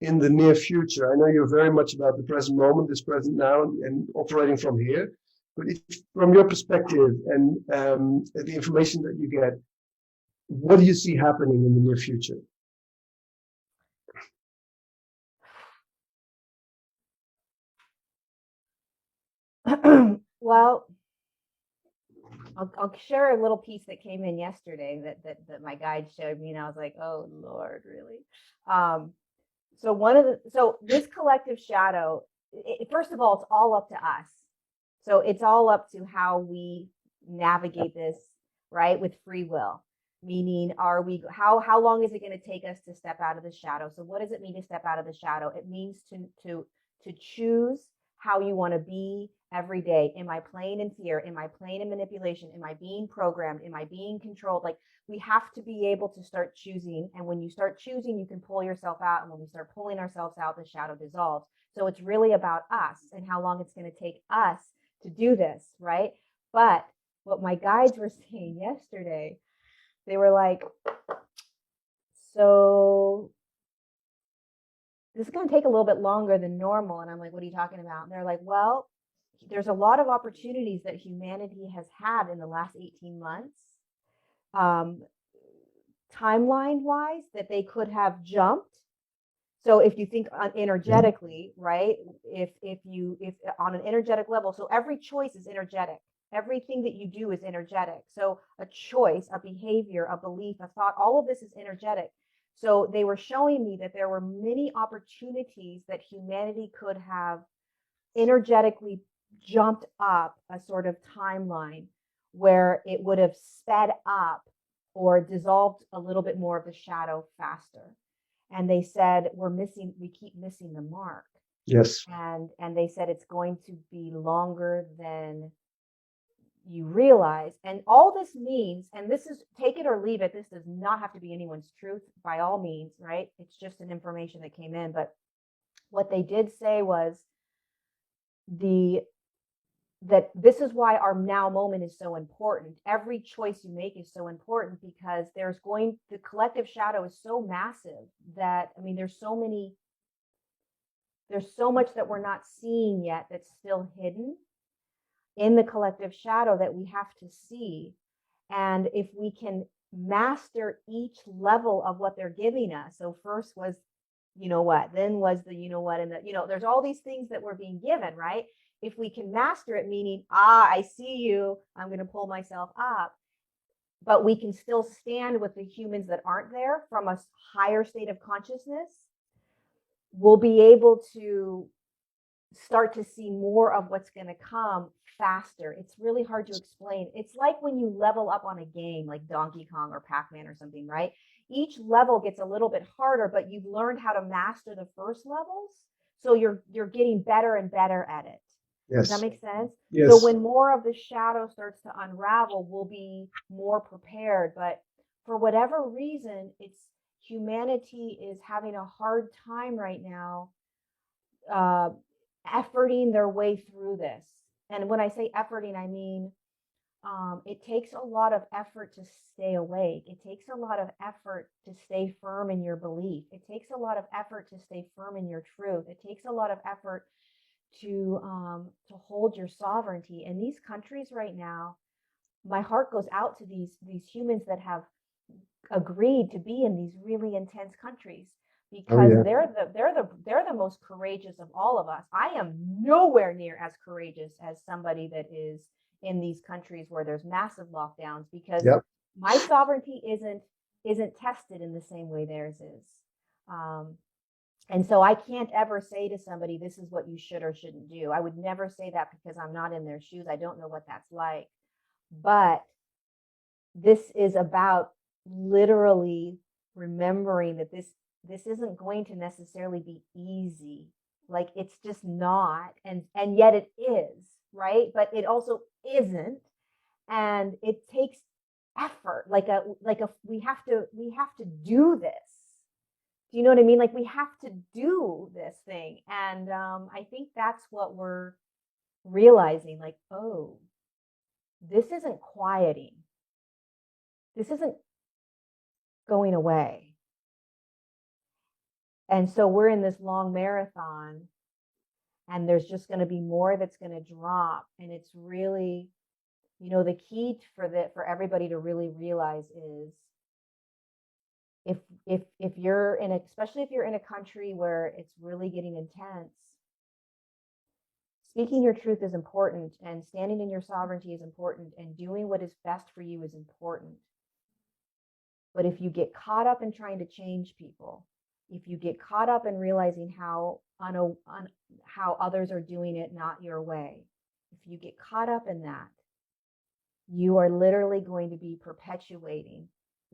in the near future? I know you're very much about the present moment, this present now, and operating from here. But from your perspective and the information that you get, what do you see happening in the near future? Well, I'll share a little piece that came in yesterday that my guide showed me, and I was like, oh Lord, really? So this collective shadow, first of all, it's all up to us. So it's all up to how we navigate this, right, with free will. Meaning, how long is it going to take us to step out of the shadow? So what does it mean to step out of the shadow? It means to choose how you want to be every day. Am I playing in fear? Am I playing in manipulation? Am I being programmed? Am I being controlled? Like, we have to be able to start choosing. And when you start choosing, you can pull yourself out. And when we start pulling ourselves out, the shadow dissolves. So it's really about us and how long it's going to take us to do this, right? But what my guides were saying yesterday, they were like, so this is going to take a little bit longer than normal. And I'm like, what are you talking about? And they're like, well, there's a lot of opportunities that humanity has had in the last 18 months, timeline wise, that they could have jumped. So if you think energetically, right? If on an energetic level, so every choice is energetic. Everything that you do is energetic. So a choice, a behavior, a belief, a thought, all of this is energetic. So they were showing me that there were many opportunities that humanity could have energetically jumped up a sort of timeline where it would have sped up or dissolved a little bit more of the shadow faster. And they said, we keep missing the mark. Yes. And they said it's going to be longer than you realize. And all this means, and this is, take it or leave it, this does not have to be anyone's truth by all means, right? It's just an information that came in. But what they did say was that this is why our now moment is so important. Every choice you make is so important because the collective shadow is so massive that, I mean, there's so much that we're not seeing yet that's still hidden in the collective shadow that we have to see. And if we can master each level of what they're giving us. So first was, you know what, then was the, you know what, and there's all these things that we're being given, right? If we can master it, meaning, I see you, I'm going to pull myself up, but we can still stand with the humans that aren't there from a higher state of consciousness, we'll be able to start to see more of what's going to come faster. It's really hard to explain. It's like when you level up on a game like Donkey Kong or Pac-Man or something, right? Each level gets a little bit harder, but you've learned how to master the first levels. So you're getting better and better at it. Yes. Does that make sense? Yes. So when more of the shadow starts to unravel, we'll be more prepared. But for whatever reason, humanity is having a hard time right now efforting their way through this. And when I say efforting, I mean it takes a lot of effort to stay awake. It takes a lot of effort to stay firm in your belief. It takes a lot of effort to stay firm in your truth. It takes a lot of effort to hold your sovereignty. In these countries right now, my heart goes out to these humans that have agreed to be in these really intense countries because they're the most courageous of all of us. I am nowhere near as courageous as somebody that is in these countries where there's massive lockdowns because my sovereignty isn't tested in the same way theirs is. And so I can't ever say to somebody, this is what you should or shouldn't do. I would never say that because I'm not in their shoes. I don't know what that's like. But this is about literally remembering that this isn't going to necessarily be easy. Like, it's just not. And yet it is, right? But it also isn't. And it takes effort. We have to do this. Do you know what I mean? Like, we have to do this thing. And I think that's what we're realizing. Like, oh, this isn't quieting. This isn't going away. And so we're in this long marathon, and there's just going to be more that's going to drop. And it's really, the key for everybody to really realize is if you're in a, especially if you're in a country where it's really getting intense, speaking your truth is important, and standing in your sovereignty is important, and doing what is best for you is important. But if you get caught up in trying to change people, if you get caught up in realizing how how others are doing it not your way, if you get caught up in that, you are literally going to be perpetuating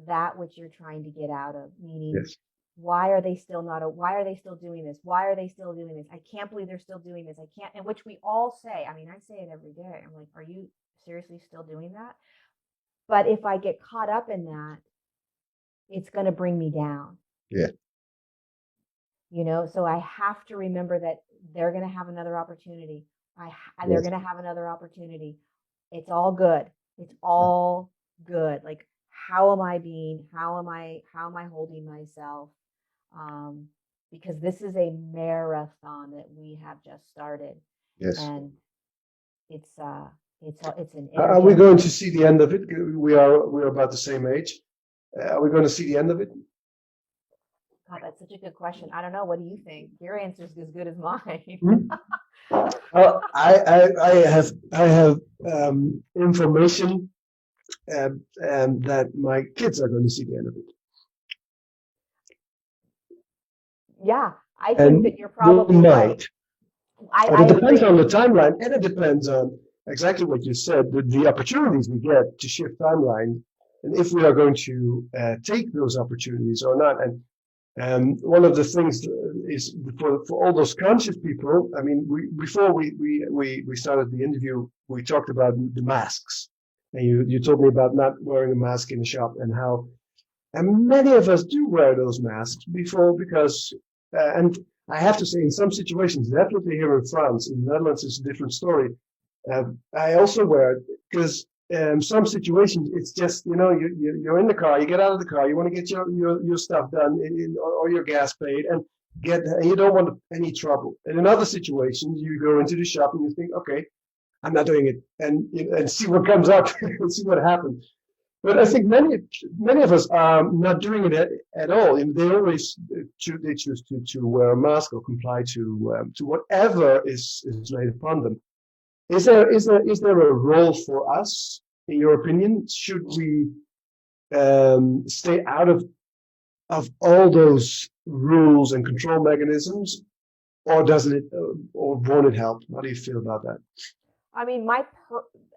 that which you're trying to get out of. Meaning, Yes. why are they still doing this? Why are they still doing this? I can't believe they're still doing this. I can't, and which we all say. I mean, I say it every day. I'm like, are you seriously still doing that? But if I get caught up in that, it's going to bring me down. Yeah. So I have to remember that they're going to have another opportunity. They're going to have another opportunity. It's all good. It's all good. Like, how am I holding myself? Because this is a marathon that we have just started. Yes. And it's an Are we going to see the end of it? We're about the same age. Are we going to see the end of it? God, that's such a good question. I don't know. What do you think? Your answer is as good as mine. I have information that my kids are going to see the end of it. Yeah, I think that you're probably right. But it depends on the timeline, and it depends on exactly what you said, the opportunities we get to shift timeline, and if we are going to take those opportunities or not. And one of the things is for all those conscious people. I mean, before we started the interview, we talked about the masks, and you told me about not wearing a mask in the shop and how, and many of us do wear those masks because and I have to say, in some situations, definitely here in France, in the Netherlands, it's a different story. I also wear it because some situations, it's just, you're in the car, you get out of the car, you want to get your stuff done or your gas paid, and you don't want any trouble. And in other situations, you go into the shop and you think, okay, I'm not doing it, and see what comes up and see what happens. But I think many of us are not doing it at all. And they always choose to wear a mask or comply to whatever is laid upon them. Is there a role for us, in your opinion? Should we stay out of all those rules and control mechanisms, or won't it help? How do you feel about that? I mean,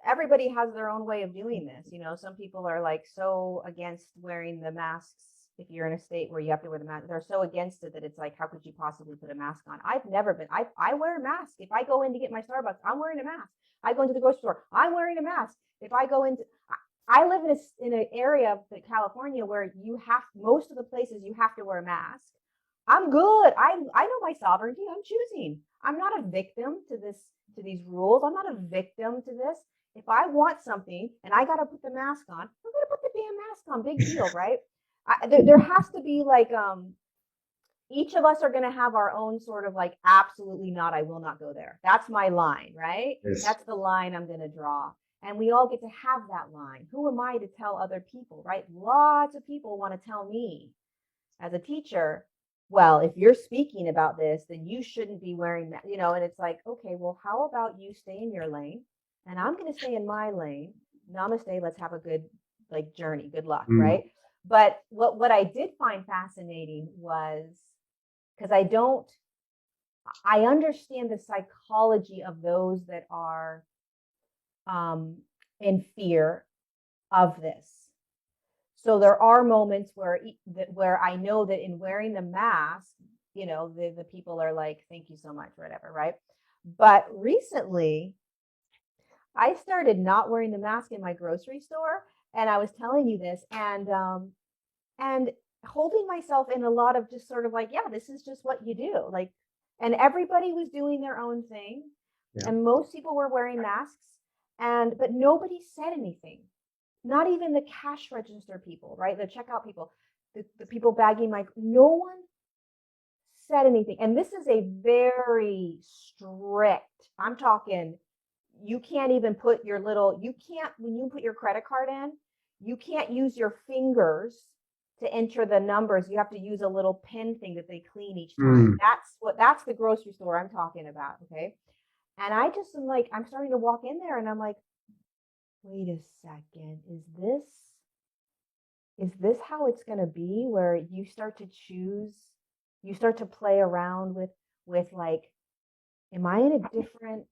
everybody has their own way of doing this. Some people are like so against wearing the masks. If you're in a state where you have to wear the mask, they're so against it that it's like, how could you possibly put a mask on? I've never been. I wear a mask. If I go in to get my Starbucks, I'm wearing a mask. I go into the grocery store, I'm wearing a mask. If I go into, I live in an area of California where most of the places you have to wear a mask. I'm good. I know my sovereignty. I'm choosing. I'm not a victim to these rules. I'm not a victim to this. If I want something and I got to put the mask on, I'm going to put the damn mask on. Big deal, right? There has to be like, each of us are going to have our own sort of like, absolutely not, I will not go there. That's my line, right? Yes. That's the line I'm going to draw. And we all get to have that line. Who am I to tell other people, right? Lots of people want to tell me as a teacher, well, if you're speaking about this, then you shouldn't be wearing that, and it's like, okay, well, how about you stay in your lane and I'm going to stay in my lane. Namaste. Let's have a good journey. Good luck. Right. But what I did find fascinating was, because I understand the psychology of those that are in fear of this. So there are moments where I know that in wearing the mask, the people are like, thank you so much, whatever, right? But recently, I started not wearing the mask in my grocery store, and I was telling you this, and holding myself in a lot of just sort of like, yeah, this is just what you do, like, and everybody was doing their own thing, and most people were wearing masks, but nobody said anything. Not even the cash register people, right? The checkout people, the people bagging no one said anything. And this is a very strict, I'm talking, you can't even put when you put your credit card in, you can't use your fingers to enter the numbers, you have to use a little pin thing that they clean each time. That's the grocery store I'm talking about. Okay. And I just am like, I'm starting to walk in there and I'm like, wait a second, is this how it's going to be, where you start to choose, you start to play around with like, am I in a different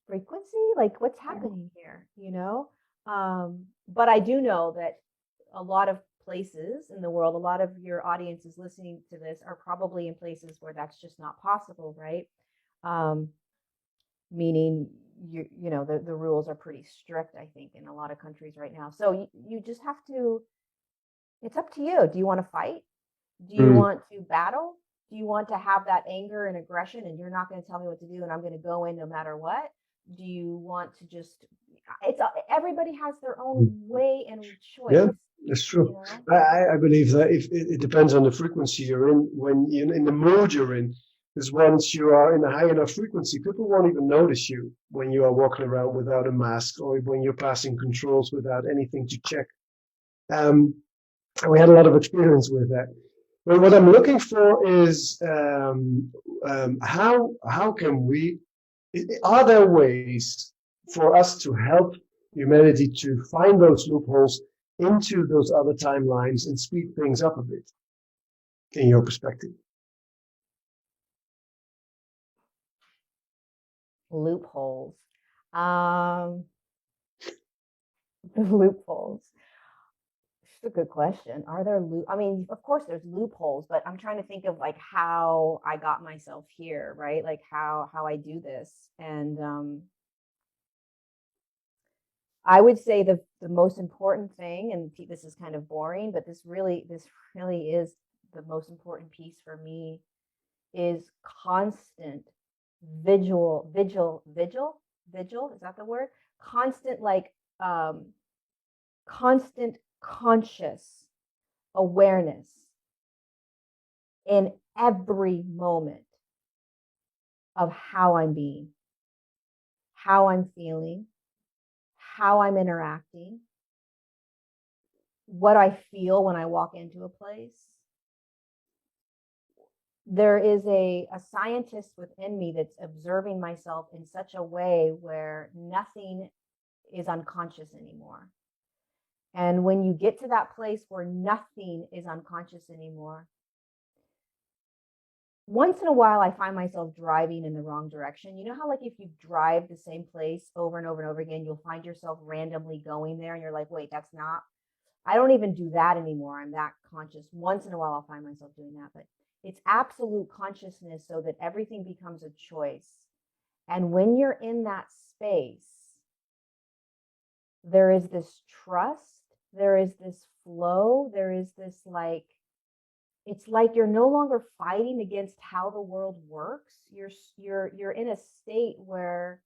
frequency? Like, what's happening here, you know? But I do know that a lot of places in the world, a lot of your audiences listening to this are probably in places where that's just not possible, right? Meaning you know, the rules are pretty strict, I think, in a lot of countries right now. So you just have to, it's up to you. Do you want to fight? Do you want to battle? Do you want to have that anger and aggression and you're not going to tell me what to do and I'm going to go in no matter what? Do you want to just, everybody has their own way and choice. Yeah, that's true. You know? I believe that if it depends on the frequency you're in, when you're in the mood you're in. Because once you are in a high enough frequency, people won't even notice you when you are walking around without a mask or when you're passing controls without anything to check. And we had a lot of experience with that. But what I'm looking for is how can we, are there ways for us to help humanity to find those loopholes into those other timelines and speed things up a bit, in your perspective? Loopholes. Loopholes. It's a good question. Are there I mean, of course there's loopholes, but I'm trying to think of like how I got myself here, right? Like how I do this. And I would say the most important thing, and this is kind of boring, but this really is the most important piece for me, is constant vigil, is that the word? Constant, like constant conscious awareness in every moment of how I'm being, how I'm feeling, how I'm interacting, what I feel when I walk into a place. There is a scientist within me that's observing myself in such a way where nothing is unconscious anymore. And when you get to that place where nothing is unconscious anymore, once in a while I find myself driving in the wrong direction. You know how, like, if you drive the same place over and over and over again, you'll find yourself randomly going there and you're like, wait, that's not, I don't even do that anymore. I'm that conscious. Once in a while I'll find myself doing that, but it's absolute consciousness so that everything becomes a choice. And when you're in that space, there is this trust, there is this flow, there is this, like, it's like you're no longer fighting against how the world works. You're in a state where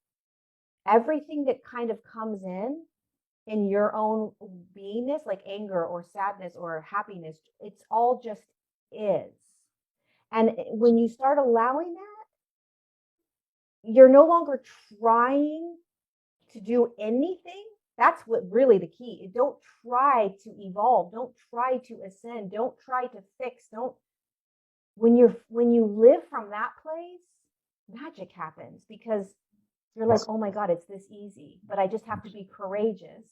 everything that kind of comes in your own beingness, like anger or sadness or happiness, it's all just is. And when you start allowing that, you're no longer trying to do anything. That's what really the key. Don't try to evolve. Don't try to ascend. Don't try to fix. When you live from that place, magic happens, because you're like, oh my God, it's this easy. But I just have to be courageous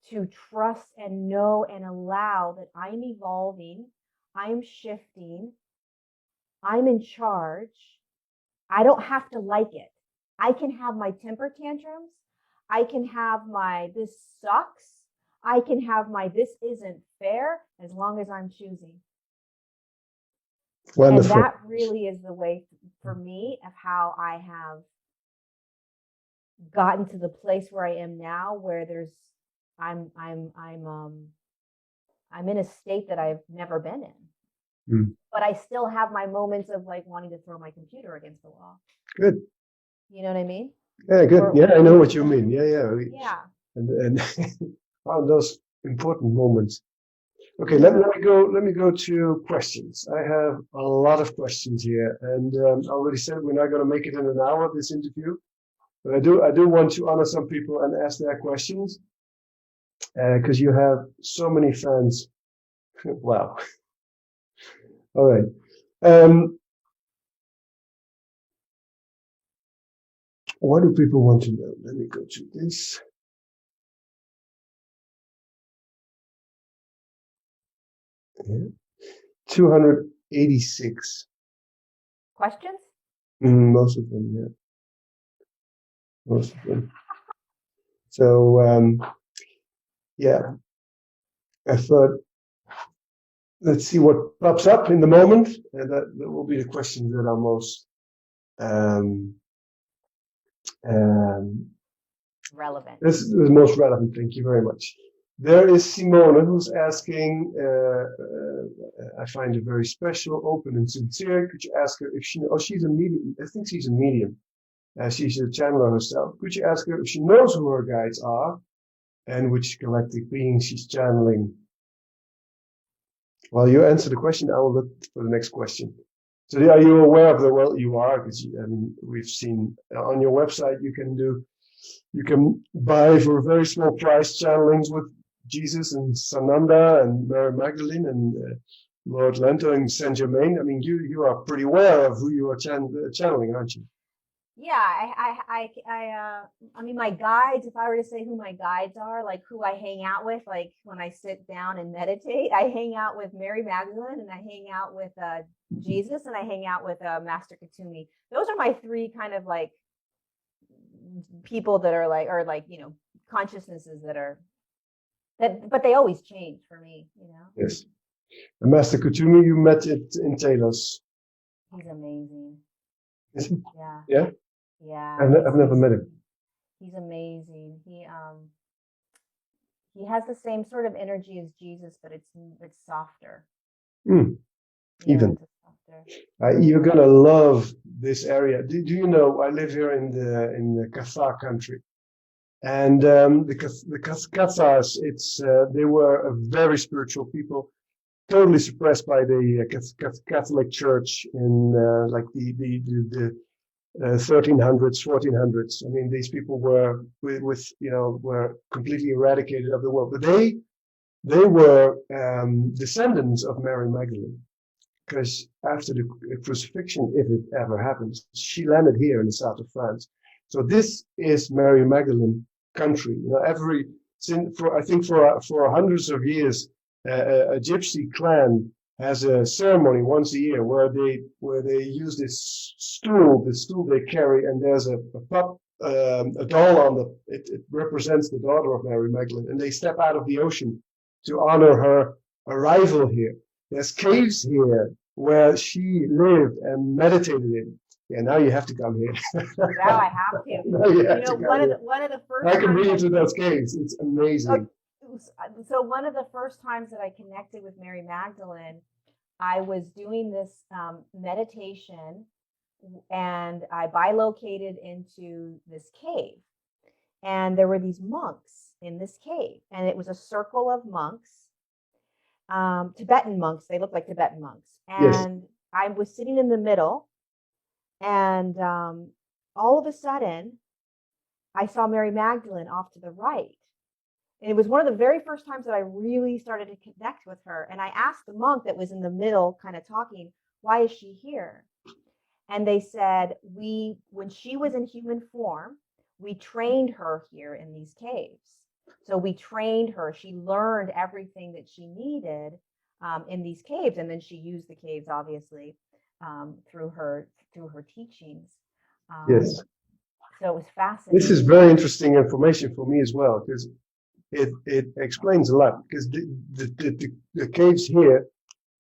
to trust and know and allow that I'm evolving, I'm shifting, I'm in charge. I don't have to like it. I can have my temper tantrums. I can have my this sucks. I can have my this isn't fair, as long as I'm choosing. Wonderful. And that really is the way for me of how I have gotten to the place where I am now, where I'm in a state that I've never been in. But I still have my moments of, like, wanting to throw my computer against the wall. Good. You know what I mean? Yeah, good. I know what you mean. Yeah. And wow, those important moments. Okay, let me go to questions. I have a lot of questions here, and I already said we're not going to make it in an hour, this interview, but I do want to honor some people and ask their questions. because you have so many fans. Wow. All right. What do people want to know? Let me go to this. Yeah. 286. Questions? Most of them, yeah. Most of them. So, yeah. I thought, let's see what pops up in the moment. And that will be the questions that are most Relevant. this is the most relevant. Thank you very much. There is Simone who's asking, I find it very special, open and sincere. Could you ask her if she's a medium. I think she's a medium. She's a channeler herself. Could you ask her if she knows who her guides are and which galactic beings she's channeling? While you answer the question, I will look for the next question. So are you aware of the, well, you are, because we've seen on your website, you can buy for a very small price channelings with Jesus and Sananda and Mary Magdalene and Lord Lento and Saint Germain. I mean, you are pretty aware of who you are channeling, aren't you? Yeah, I mean, my guides, if I were to say who my guides are, like who I hang out with, like when I sit down and meditate, I hang out with Mary Magdalene and I hang out with Jesus and I hang out with Master Katumi. Those are my three kind of like people that are like, or like, consciousnesses that, but they always change for me, Yes. And Master Katumi, you met it in Talos. He's amazing. Is he? Yeah. Yeah? Yeah. I've never met him. He's amazing. He has the same sort of energy as Jesus, but it's softer. Even. It's softer. You're gonna love this area. Do you know? I live here in the Cathar country, and the Cathars. They were a very spiritual people, totally suppressed by the Catholic Church in like the 1300s, 1400s. I mean, these people were were completely eradicated of the world. But they were descendants of Mary Magdalene, because after the crucifixion, if it ever happens, she landed here in the south of France. So this is Mary Magdalene country. I think for hundreds of years, a gypsy clan has a ceremony once a year where they use this stool, the stool they carry, and there's a doll on it represents the daughter of Mary Magdalene, and they step out of the ocean to honor her arrival here. There's caves here where she lived and meditated in. Yeah, now you have to come here. Now I have to. One of the first. I can bring you to those caves. It's amazing. So one of the first times that I connected with Mary Magdalene, I was doing this meditation, and I bilocated into this cave, and there were these monks in this cave, and it was a circle of monks, Tibetan monks. They look like Tibetan monks, and yes. I was sitting in the middle, and all of a sudden, I saw Mary Magdalene off to the right. And it was one of the very first times that I really started to connect with her. And I asked the monk that was in the middle kind of talking, why is she here? And they said, when she was in human form, we trained her here in these caves. So we trained her. She learned everything that she needed in these caves. And then she used the caves, obviously, through her teachings. Yes. So it was fascinating. This is very interesting information for me as well, because it explains a lot, because the caves here,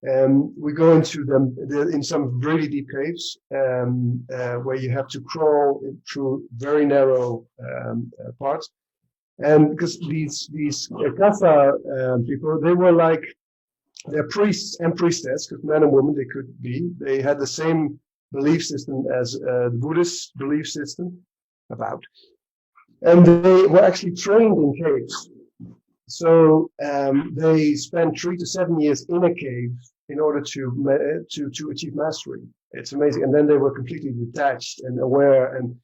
we go into them in some really deep caves, where you have to crawl through very narrow parts, and because these Katha people, they were like, they're priests and priestess, because men and women they could be. They had the same belief system as the Buddhist belief system and they were actually trained in caves. So they spent 3 to 7 years in a cave in order to achieve mastery. It's amazing. And then they were completely detached and aware and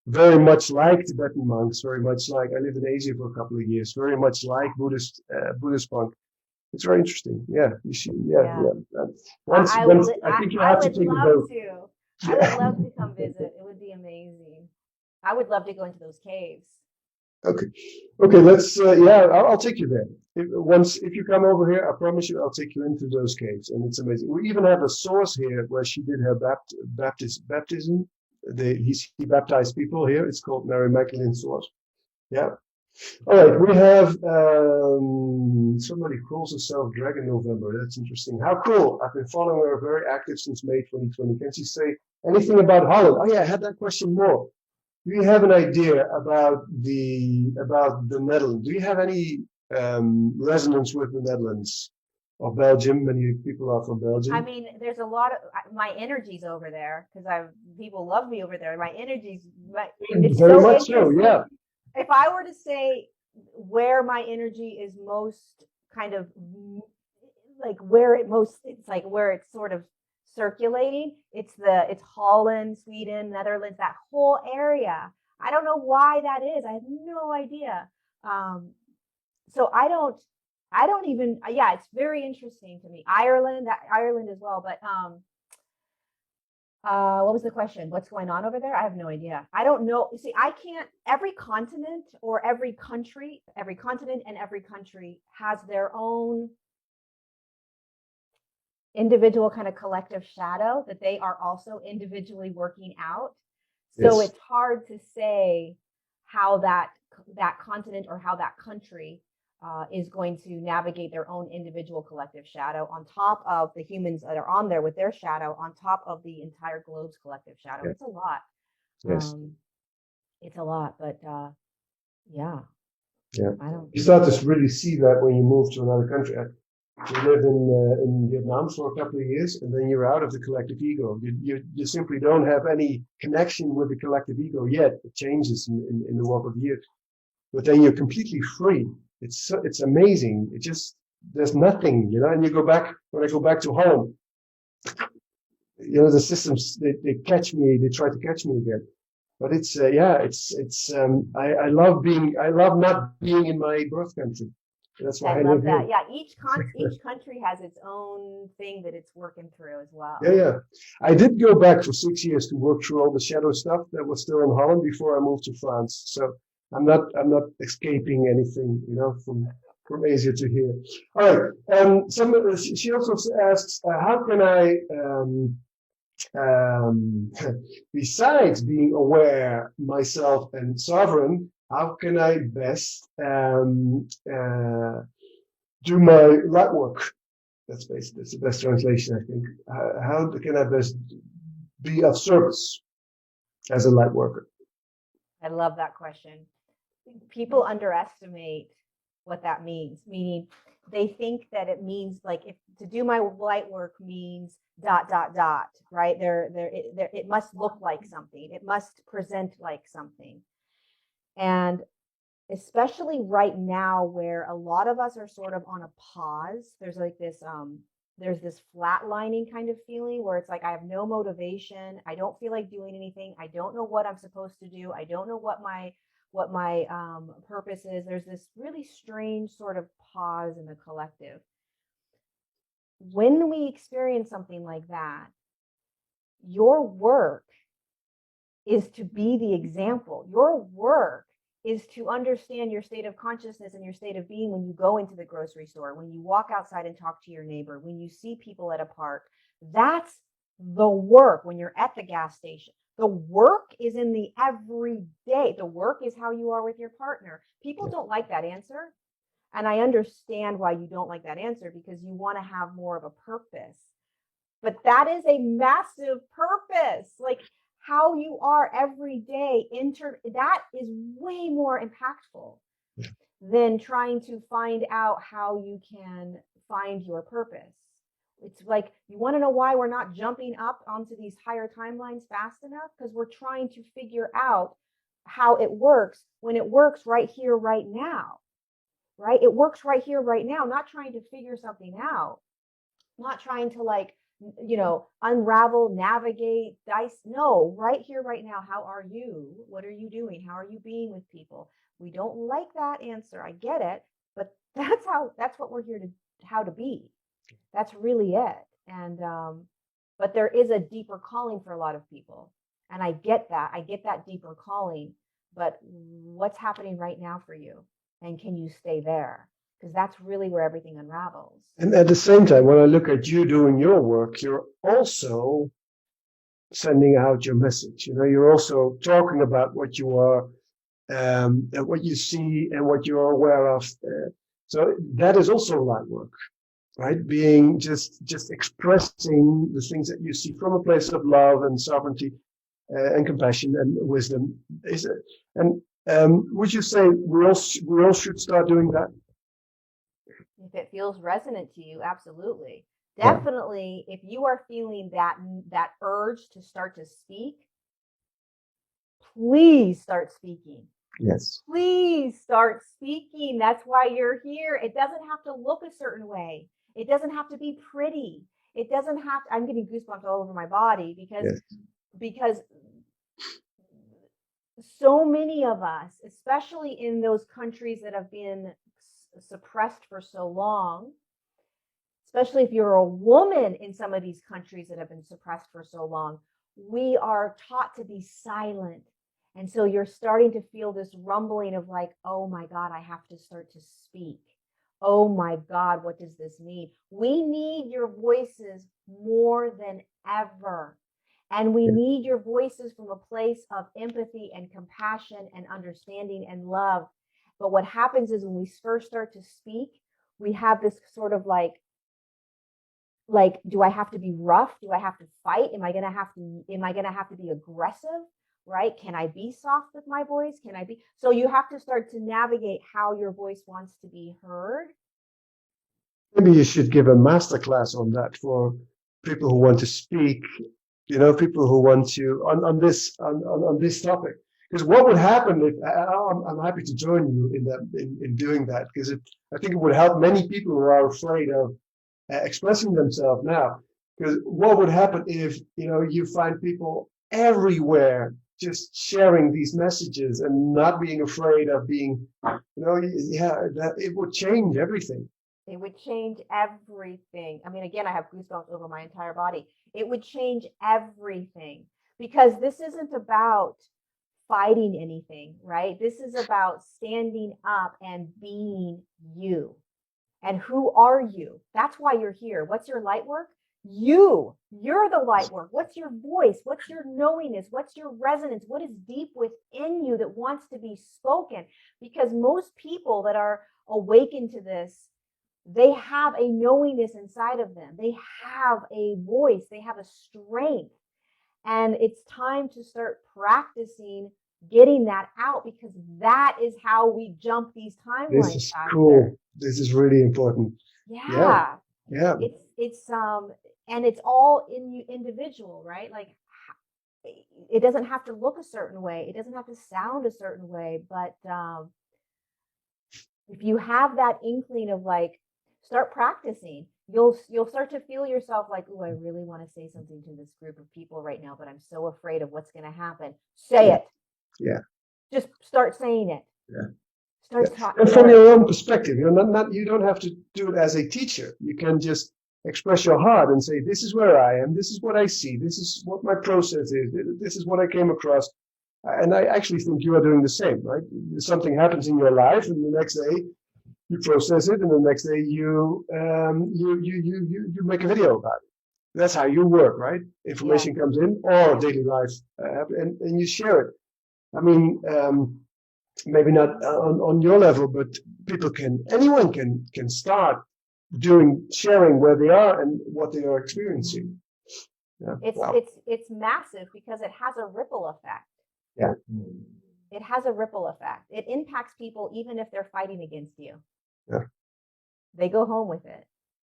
very much like Tibetan monks, very much like, I lived in Asia for a couple of years, very much like Buddhist monk. It's very interesting. Yeah, you should. Yeah, Yeah. yeah. Once, I think you have to take a boat. I would love to come visit. It would be amazing. I would love to go into those caves. Okay, okay. Let's. Yeah, I'll take you there. If you come over here, I promise you, I'll take you into those caves, and it's amazing. We even have a source here where she did her baptism. He baptized people here. It's called Mary Magdalene Source. Yeah. All right. We have somebody calls herself Dragon November. That's interesting. How cool! I've been following her very active since May 2020. Can she say anything about Holland? Oh yeah, I had that question more. Do you have an idea about the Netherlands? Do you have any resonance with the Netherlands or Belgium? Many people are from Belgium. I mean, there's a lot of my energy's over there because people love me over there. My energy's it's very much so. Yeah. If I were to say where my energy is most kind of like where it's sort of circulating, it's Holland, Sweden, Netherlands, that whole area. I don't know why that is. I have no idea. So I don't even, yeah, it's very interesting to me. Ireland as well, but what was the question? What's going on over there? I have no idea. I don't know. See, I can't, every continent or every continent and every country has their own individual kind of collective shadow that they are also individually working out. So It's hard to say how that continent or how that country is going to navigate their own individual collective shadow on top of the humans that are on there with their shadow on top of the entire globe's collective shadow. Yeah. It's a lot. Yes. It's a lot, but yeah. Yeah. You start to really see that when you move to another country. You lived in Vietnam for a couple of years, and then you're out of the collective ego. You simply don't have any connection with the collective ego yet. It changes in the walk of years, but then you're completely free. It's amazing. It just, there's nothing, and you go back, when I go back to home, the systems, they catch me, they try to catch me again. But it's I love not being in my birth country. That's why I love that. Yeah, each country has its own thing that it's working through as well. Yeah. I did go back for 6 years to work through all the shadow stuff that was still in Holland before I moved to France. So I'm not escaping anything, from Asia to here. All right. She also asks, how can I, besides being aware myself and sovereign, how can I best do my light work? That's the best translation, I think. How can I best be of service as a light worker? I love that question. People underestimate what that means, meaning they think that it means like if to do my light work means ... right? It must look like something. It must present like something. And especially right now where a lot of us are sort of on a pause, there's like this flatlining kind of feeling where it's like I have no motivation, I don't feel like doing anything, I don't know what I'm supposed to do, I don't know what my purpose is. There's this really strange sort of pause in the collective. When we experience something like that, your work is to be the example. Your work is to understand your state of consciousness and your state of being when you go into the grocery store, when you walk outside and talk to your neighbor, when you see people at a park. That's the work. When you're at the gas station, the work is in the everyday. The work is how you are with your partner. People don't like that answer. And I understand why you don't like that answer, because you want to have more of a purpose. But that is a massive purpose. Like how you are every day, that is way more impactful than trying to find out how you can find your purpose. It's like, you want to know why we're not jumping up onto these higher timelines fast enough? Because we're trying to figure out how it works when it works right here, right now. Right? It works right here, right now, not trying to figure something out, not trying to like unravel, navigate, dice. No, right here, right now. How are you? What are you doing? How are you being with people? We don't like that answer. I get it, but that's what we're here to, how to be. That's really it. And, but there is a deeper calling for a lot of people. And I get that deeper calling, but what's happening right now for you? And can you stay there? Because that's really where everything unravels. And at the same time, when I look at you doing your work, you're also sending out your message. You're also talking about what you are, and what you see and what you're aware of. So that is also light work, right? Being just expressing the things that you see from a place of love and sovereignty and compassion and wisdom. And would you say we all should start doing that? If it feels resonant to you, absolutely. Definitely, if you are feeling that urge to start to speak, please start speaking. Yes. Please start speaking. That's why you're here. It doesn't have to look a certain way. It doesn't have to be pretty. It doesn't have to, I'm getting goosebumps all over my body because so many of us, especially in those countries that have been suppressed for so long, especially if you're a woman in some of these countries that have been suppressed for so long, we are taught to be silent. And so you're starting to feel this rumbling of like, oh my God, I have to start to speak. Oh my God, what does this mean? We need your voices more than ever. And we need your voices from a place of empathy and compassion and understanding and love. But what happens is when we first start to speak, we have this sort of like, do I have to be rough? Do I have to fight? Am I gonna have to be aggressive? Right? Can I be soft with my voice? So you have to start to navigate how your voice wants to be heard. Maybe you should give a masterclass on that for people who want to speak, people who want to, on this topic. Because what would happen if, I'm happy to join you in doing that, because I think it would help many people who are afraid of expressing themselves now. Because what would happen if, you find people everywhere just sharing these messages and not being afraid of being, that it would change everything. It would change everything. I mean, again, I have goosebumps over my entire body. It would change everything, because this isn't about fighting anything, right? This is about standing up and being you. And who are you? That's why you're here. What's your light work? You're the light work. What's your voice? What's your knowingness? What's your resonance? What is deep within you that wants to be spoken? Because most people that are awakened to this, they have a knowingness inside of them. They have a voice. They have a strength. And it's time to start practicing getting that out, because that is how we jump these timelines. This is cool. This is really important. Yeah. It's and it's all individual, right? Like, it doesn't have to look a certain way. It doesn't have to sound a certain way. But if you have that inkling of like, start practicing, you'll start to feel yourself like, oh, I really want to say something to this group of people right now, but I'm so afraid of what's going to happen. Say it. Yeah. Just start saying it. Yeah. Start talking. And from your own perspective, you don't have to do it as a teacher. You can just express your heart and say, this is where I am. This is what I see. This is what my process is. This is what I came across. And I actually think you are doing the same, right? Something happens in your life, and the next day you process it, and the next day you make a video about it. That's how you work, right? Information comes in, or daily life, and you share it. I mean, maybe not on your level, but anyone can start sharing where they are and what they are experiencing. Yeah. It's massive, because it has a ripple effect. Yeah. It has a ripple effect. It impacts people even if they're fighting against you. Yeah. They go home with it.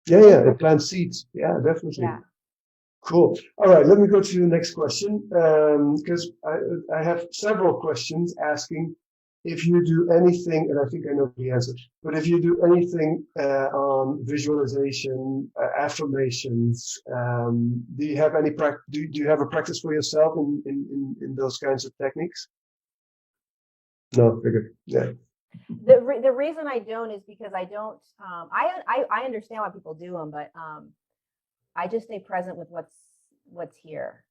Yeah. They plant seeds. Yeah, definitely. Yeah. Cool. All right, let me go to the next question, because I have several questions asking, if you do anything, and I think I know the answer, but if you do anything on visualization, affirmations, do you have any do you have a practice for yourself in those kinds of techniques? No, figured. Yeah. The reason I don't is because I don't. I understand why people do them, but I just stay present with what's here.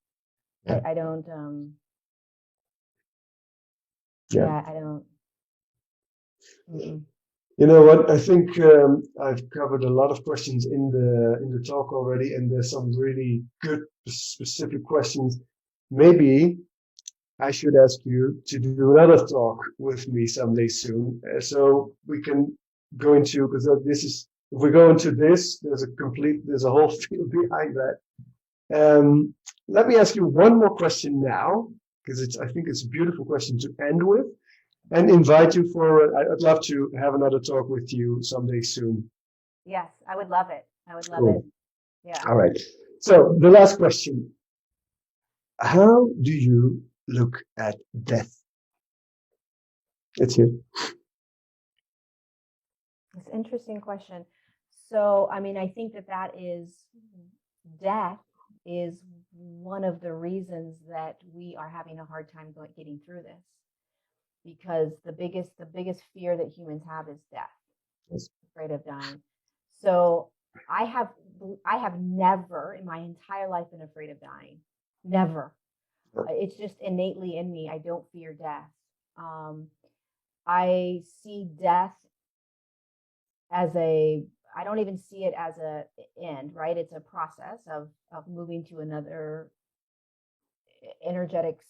Yeah. I don't. Yeah. I don't. Mm-mm. You know what? I think I've covered a lot of questions in the talk already, and there's some really good specific questions. Maybe I should ask you to do another talk with me someday soon, so we can go into, because this is, if we go into this, there's a whole field behind that. Let me ask you one more question now, because I think it's a beautiful question to end with, and invite you for. I'd love to have another talk with you someday soon. Yes, I would love it. I would love Cool. it. Yeah. All right. So the last question: how do you look at death? It's here. It's an interesting question. So, I mean, I think that is death is one of the reasons that we are having a hard time getting through this, because the biggest fear that humans have is death. Yes. Afraid of dying. So I have never in my entire life been afraid of dying. Never. It's just innately in me. I don't fear death. I see death as I don't even see it as a end, right? It's a process of moving to another energetic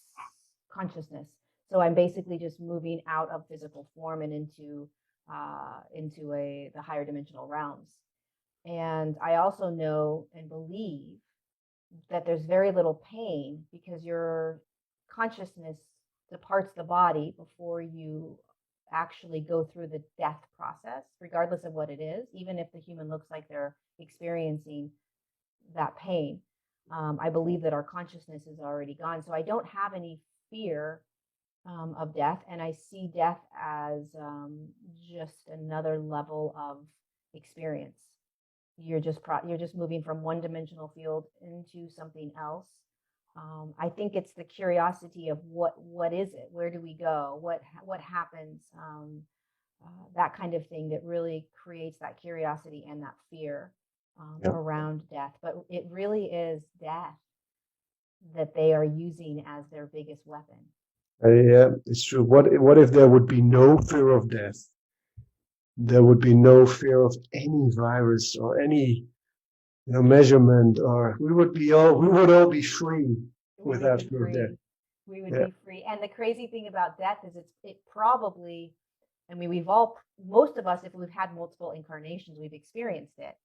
consciousness. So I'm basically just moving out of physical form and into the higher dimensional realms. And I also know and believe that there's very little pain, because your consciousness departs the body before you actually go through the death process, regardless of what it is, even if the human looks like they're experiencing that pain. I believe that our consciousness is already gone. So I don't have any fear of death, and I see death as just another level of experience. You're just moving from one dimensional field into something else. I think it's the curiosity of what is it? Where do we go? What happens? That kind of thing that really creates that curiosity and that fear around death. But it really is death that they are using as their biggest weapon. Yeah, it's true. What if there would be no fear of death? There would be no fear of any virus or any measurement, or we would all be free without fear of death. We would be free. And the crazy thing about death is it probably, I mean, most of us, if we've had multiple incarnations, we've experienced it.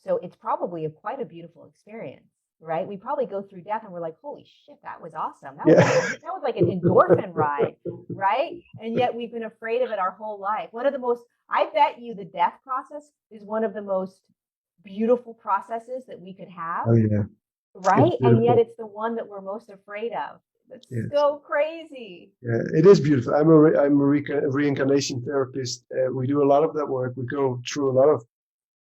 So it's probably quite a beautiful experience, right? We probably go through death and we're like, holy shit, that was awesome. That was like an endorphin ride, right? And yet we've been afraid of it our whole life. I bet you the death process is one of the most beautiful processes that we could have. Oh yeah. Right? And yet it's the one that we're most afraid of. It's so crazy. Yeah, it is beautiful. I'm a reincarnation therapist. We do a lot of that work. We go through a lot of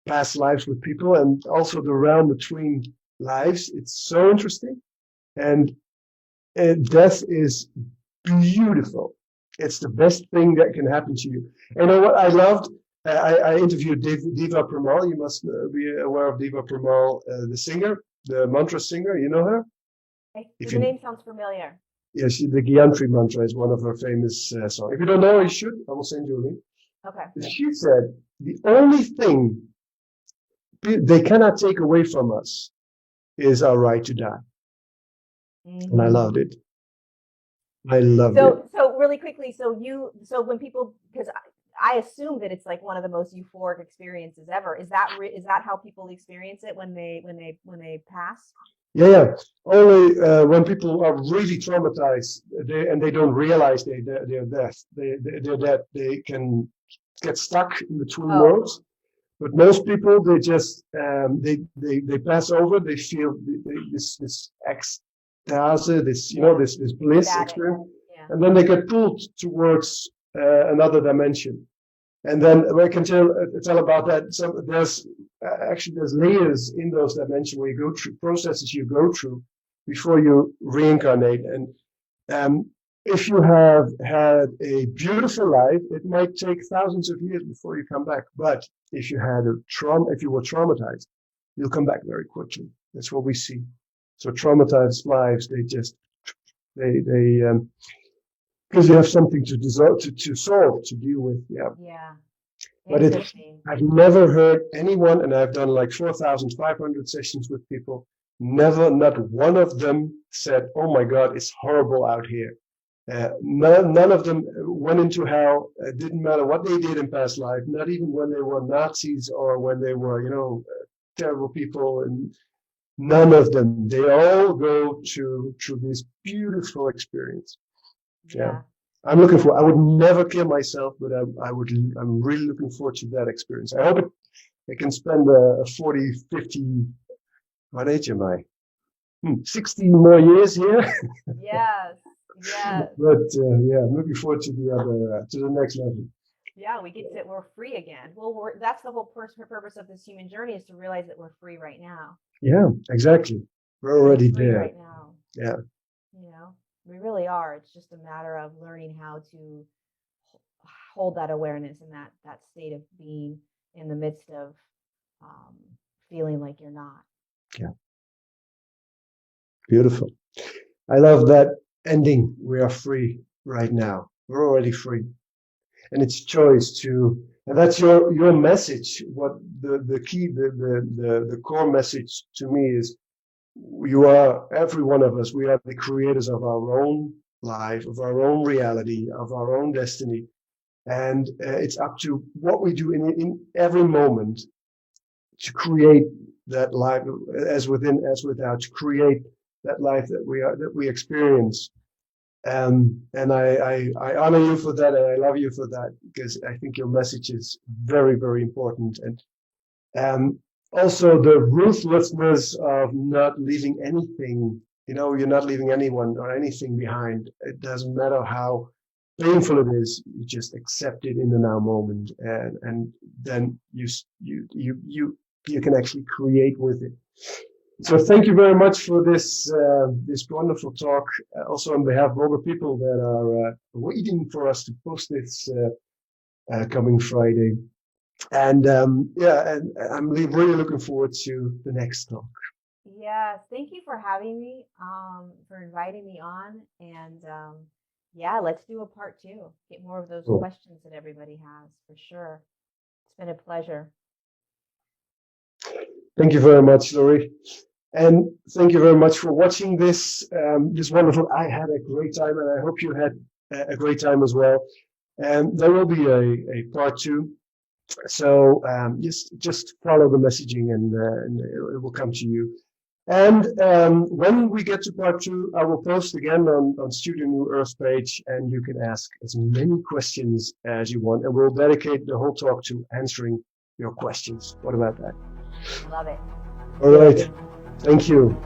past lives with people, and also the realm between lives. It's so interesting. And death is beautiful. It's the best thing that can happen to you. And you know what I loved? I interviewed Diva Premal. You must be aware of Diva Premal, the singer, the mantra singer. You know her? The name sounds familiar. Yeah, the Gayatri mantra is one of her famous songs. If you don't know her, you should. I will send you a link. Okay. She said, the only thing they cannot take away from us is our right to die. Mm-hmm. And I loved it. I loved it. So really quickly, so when people, because I assume that it's like one of the most euphoric experiences ever. Is that how people experience it when they pass? Yeah. Only when people are really traumatized, they don't realize they're dead. They're dead. They can get stuck in between worlds. But most people, they just they pass over. They feel this ecstasy, this bliss experience, and then they get pulled towards another dimension. And then we can tell about that. So there's layers in those dimensions where you go through processes you go through before you reincarnate. And if you have had a beautiful life, it might take thousands of years before you come back. But if you had if you were traumatized, you'll come back very quickly. That's what we see. So traumatized lives, because you have something to solve, to deal with. Yeah. Yeah. But I've never heard anyone, and I've done like 4,500 sessions with people, not one of them said, "Oh my God, it's horrible out here." None of them went into hell. It didn't matter what they did in past life, not even when they were Nazis or when they were, terrible people. And none of them. They all go through this beautiful experience. Yeah. I would never kill myself, but I'm really looking forward to that experience. I hope I can spend 40, 50, what age am I? 60 more years here. Yes. Yes. But I'm looking forward to the next level. Yeah, we're free again. Well, that's the whole purpose of this human journey, is to realize that we're free right now. Yeah, exactly. We're already there right now. Yeah. We really are. It's just a matter of learning how to hold that awareness and that state of being in the midst of feeling like you're not. Yeah. Beautiful. I love that ending. We are free right now. We're already free. And it's choice and that's your message. What the key, the core message to me is, every one of us, we are the creators of our own life, of our own reality, of our own destiny. And it's up to what we do in every moment to create that life, as within, as without, to create that life that we experience. And I honor you for that, and I love you for that, because I think your message is very, very important. And also the ruthlessness of not leaving anything, you're not leaving anyone or anything behind. It doesn't matter how painful it is, you just accept it in the now moment, and then you can actually create with it. So thank you very much for this wonderful talk. Also on behalf of all the people that are waiting for us to post this coming Friday. And and I'm really looking forward to the next talk. Yes, thank you for having me, for inviting me on, and let's do a part 2. Get more of those questions that everybody has, for sure. It's been a pleasure. Thank you very much, Lorie. And thank you very much for watching this wonderful. I had a great time, and I hope you had a great time as well. And there will be a part 2. So just follow the messaging, and it will come to you. And when we get to part 2, I will post again on Studio New Earth page, and you can ask as many questions as you want, and we'll dedicate the whole talk to answering your questions. What about that? Love it. All right. Thank you.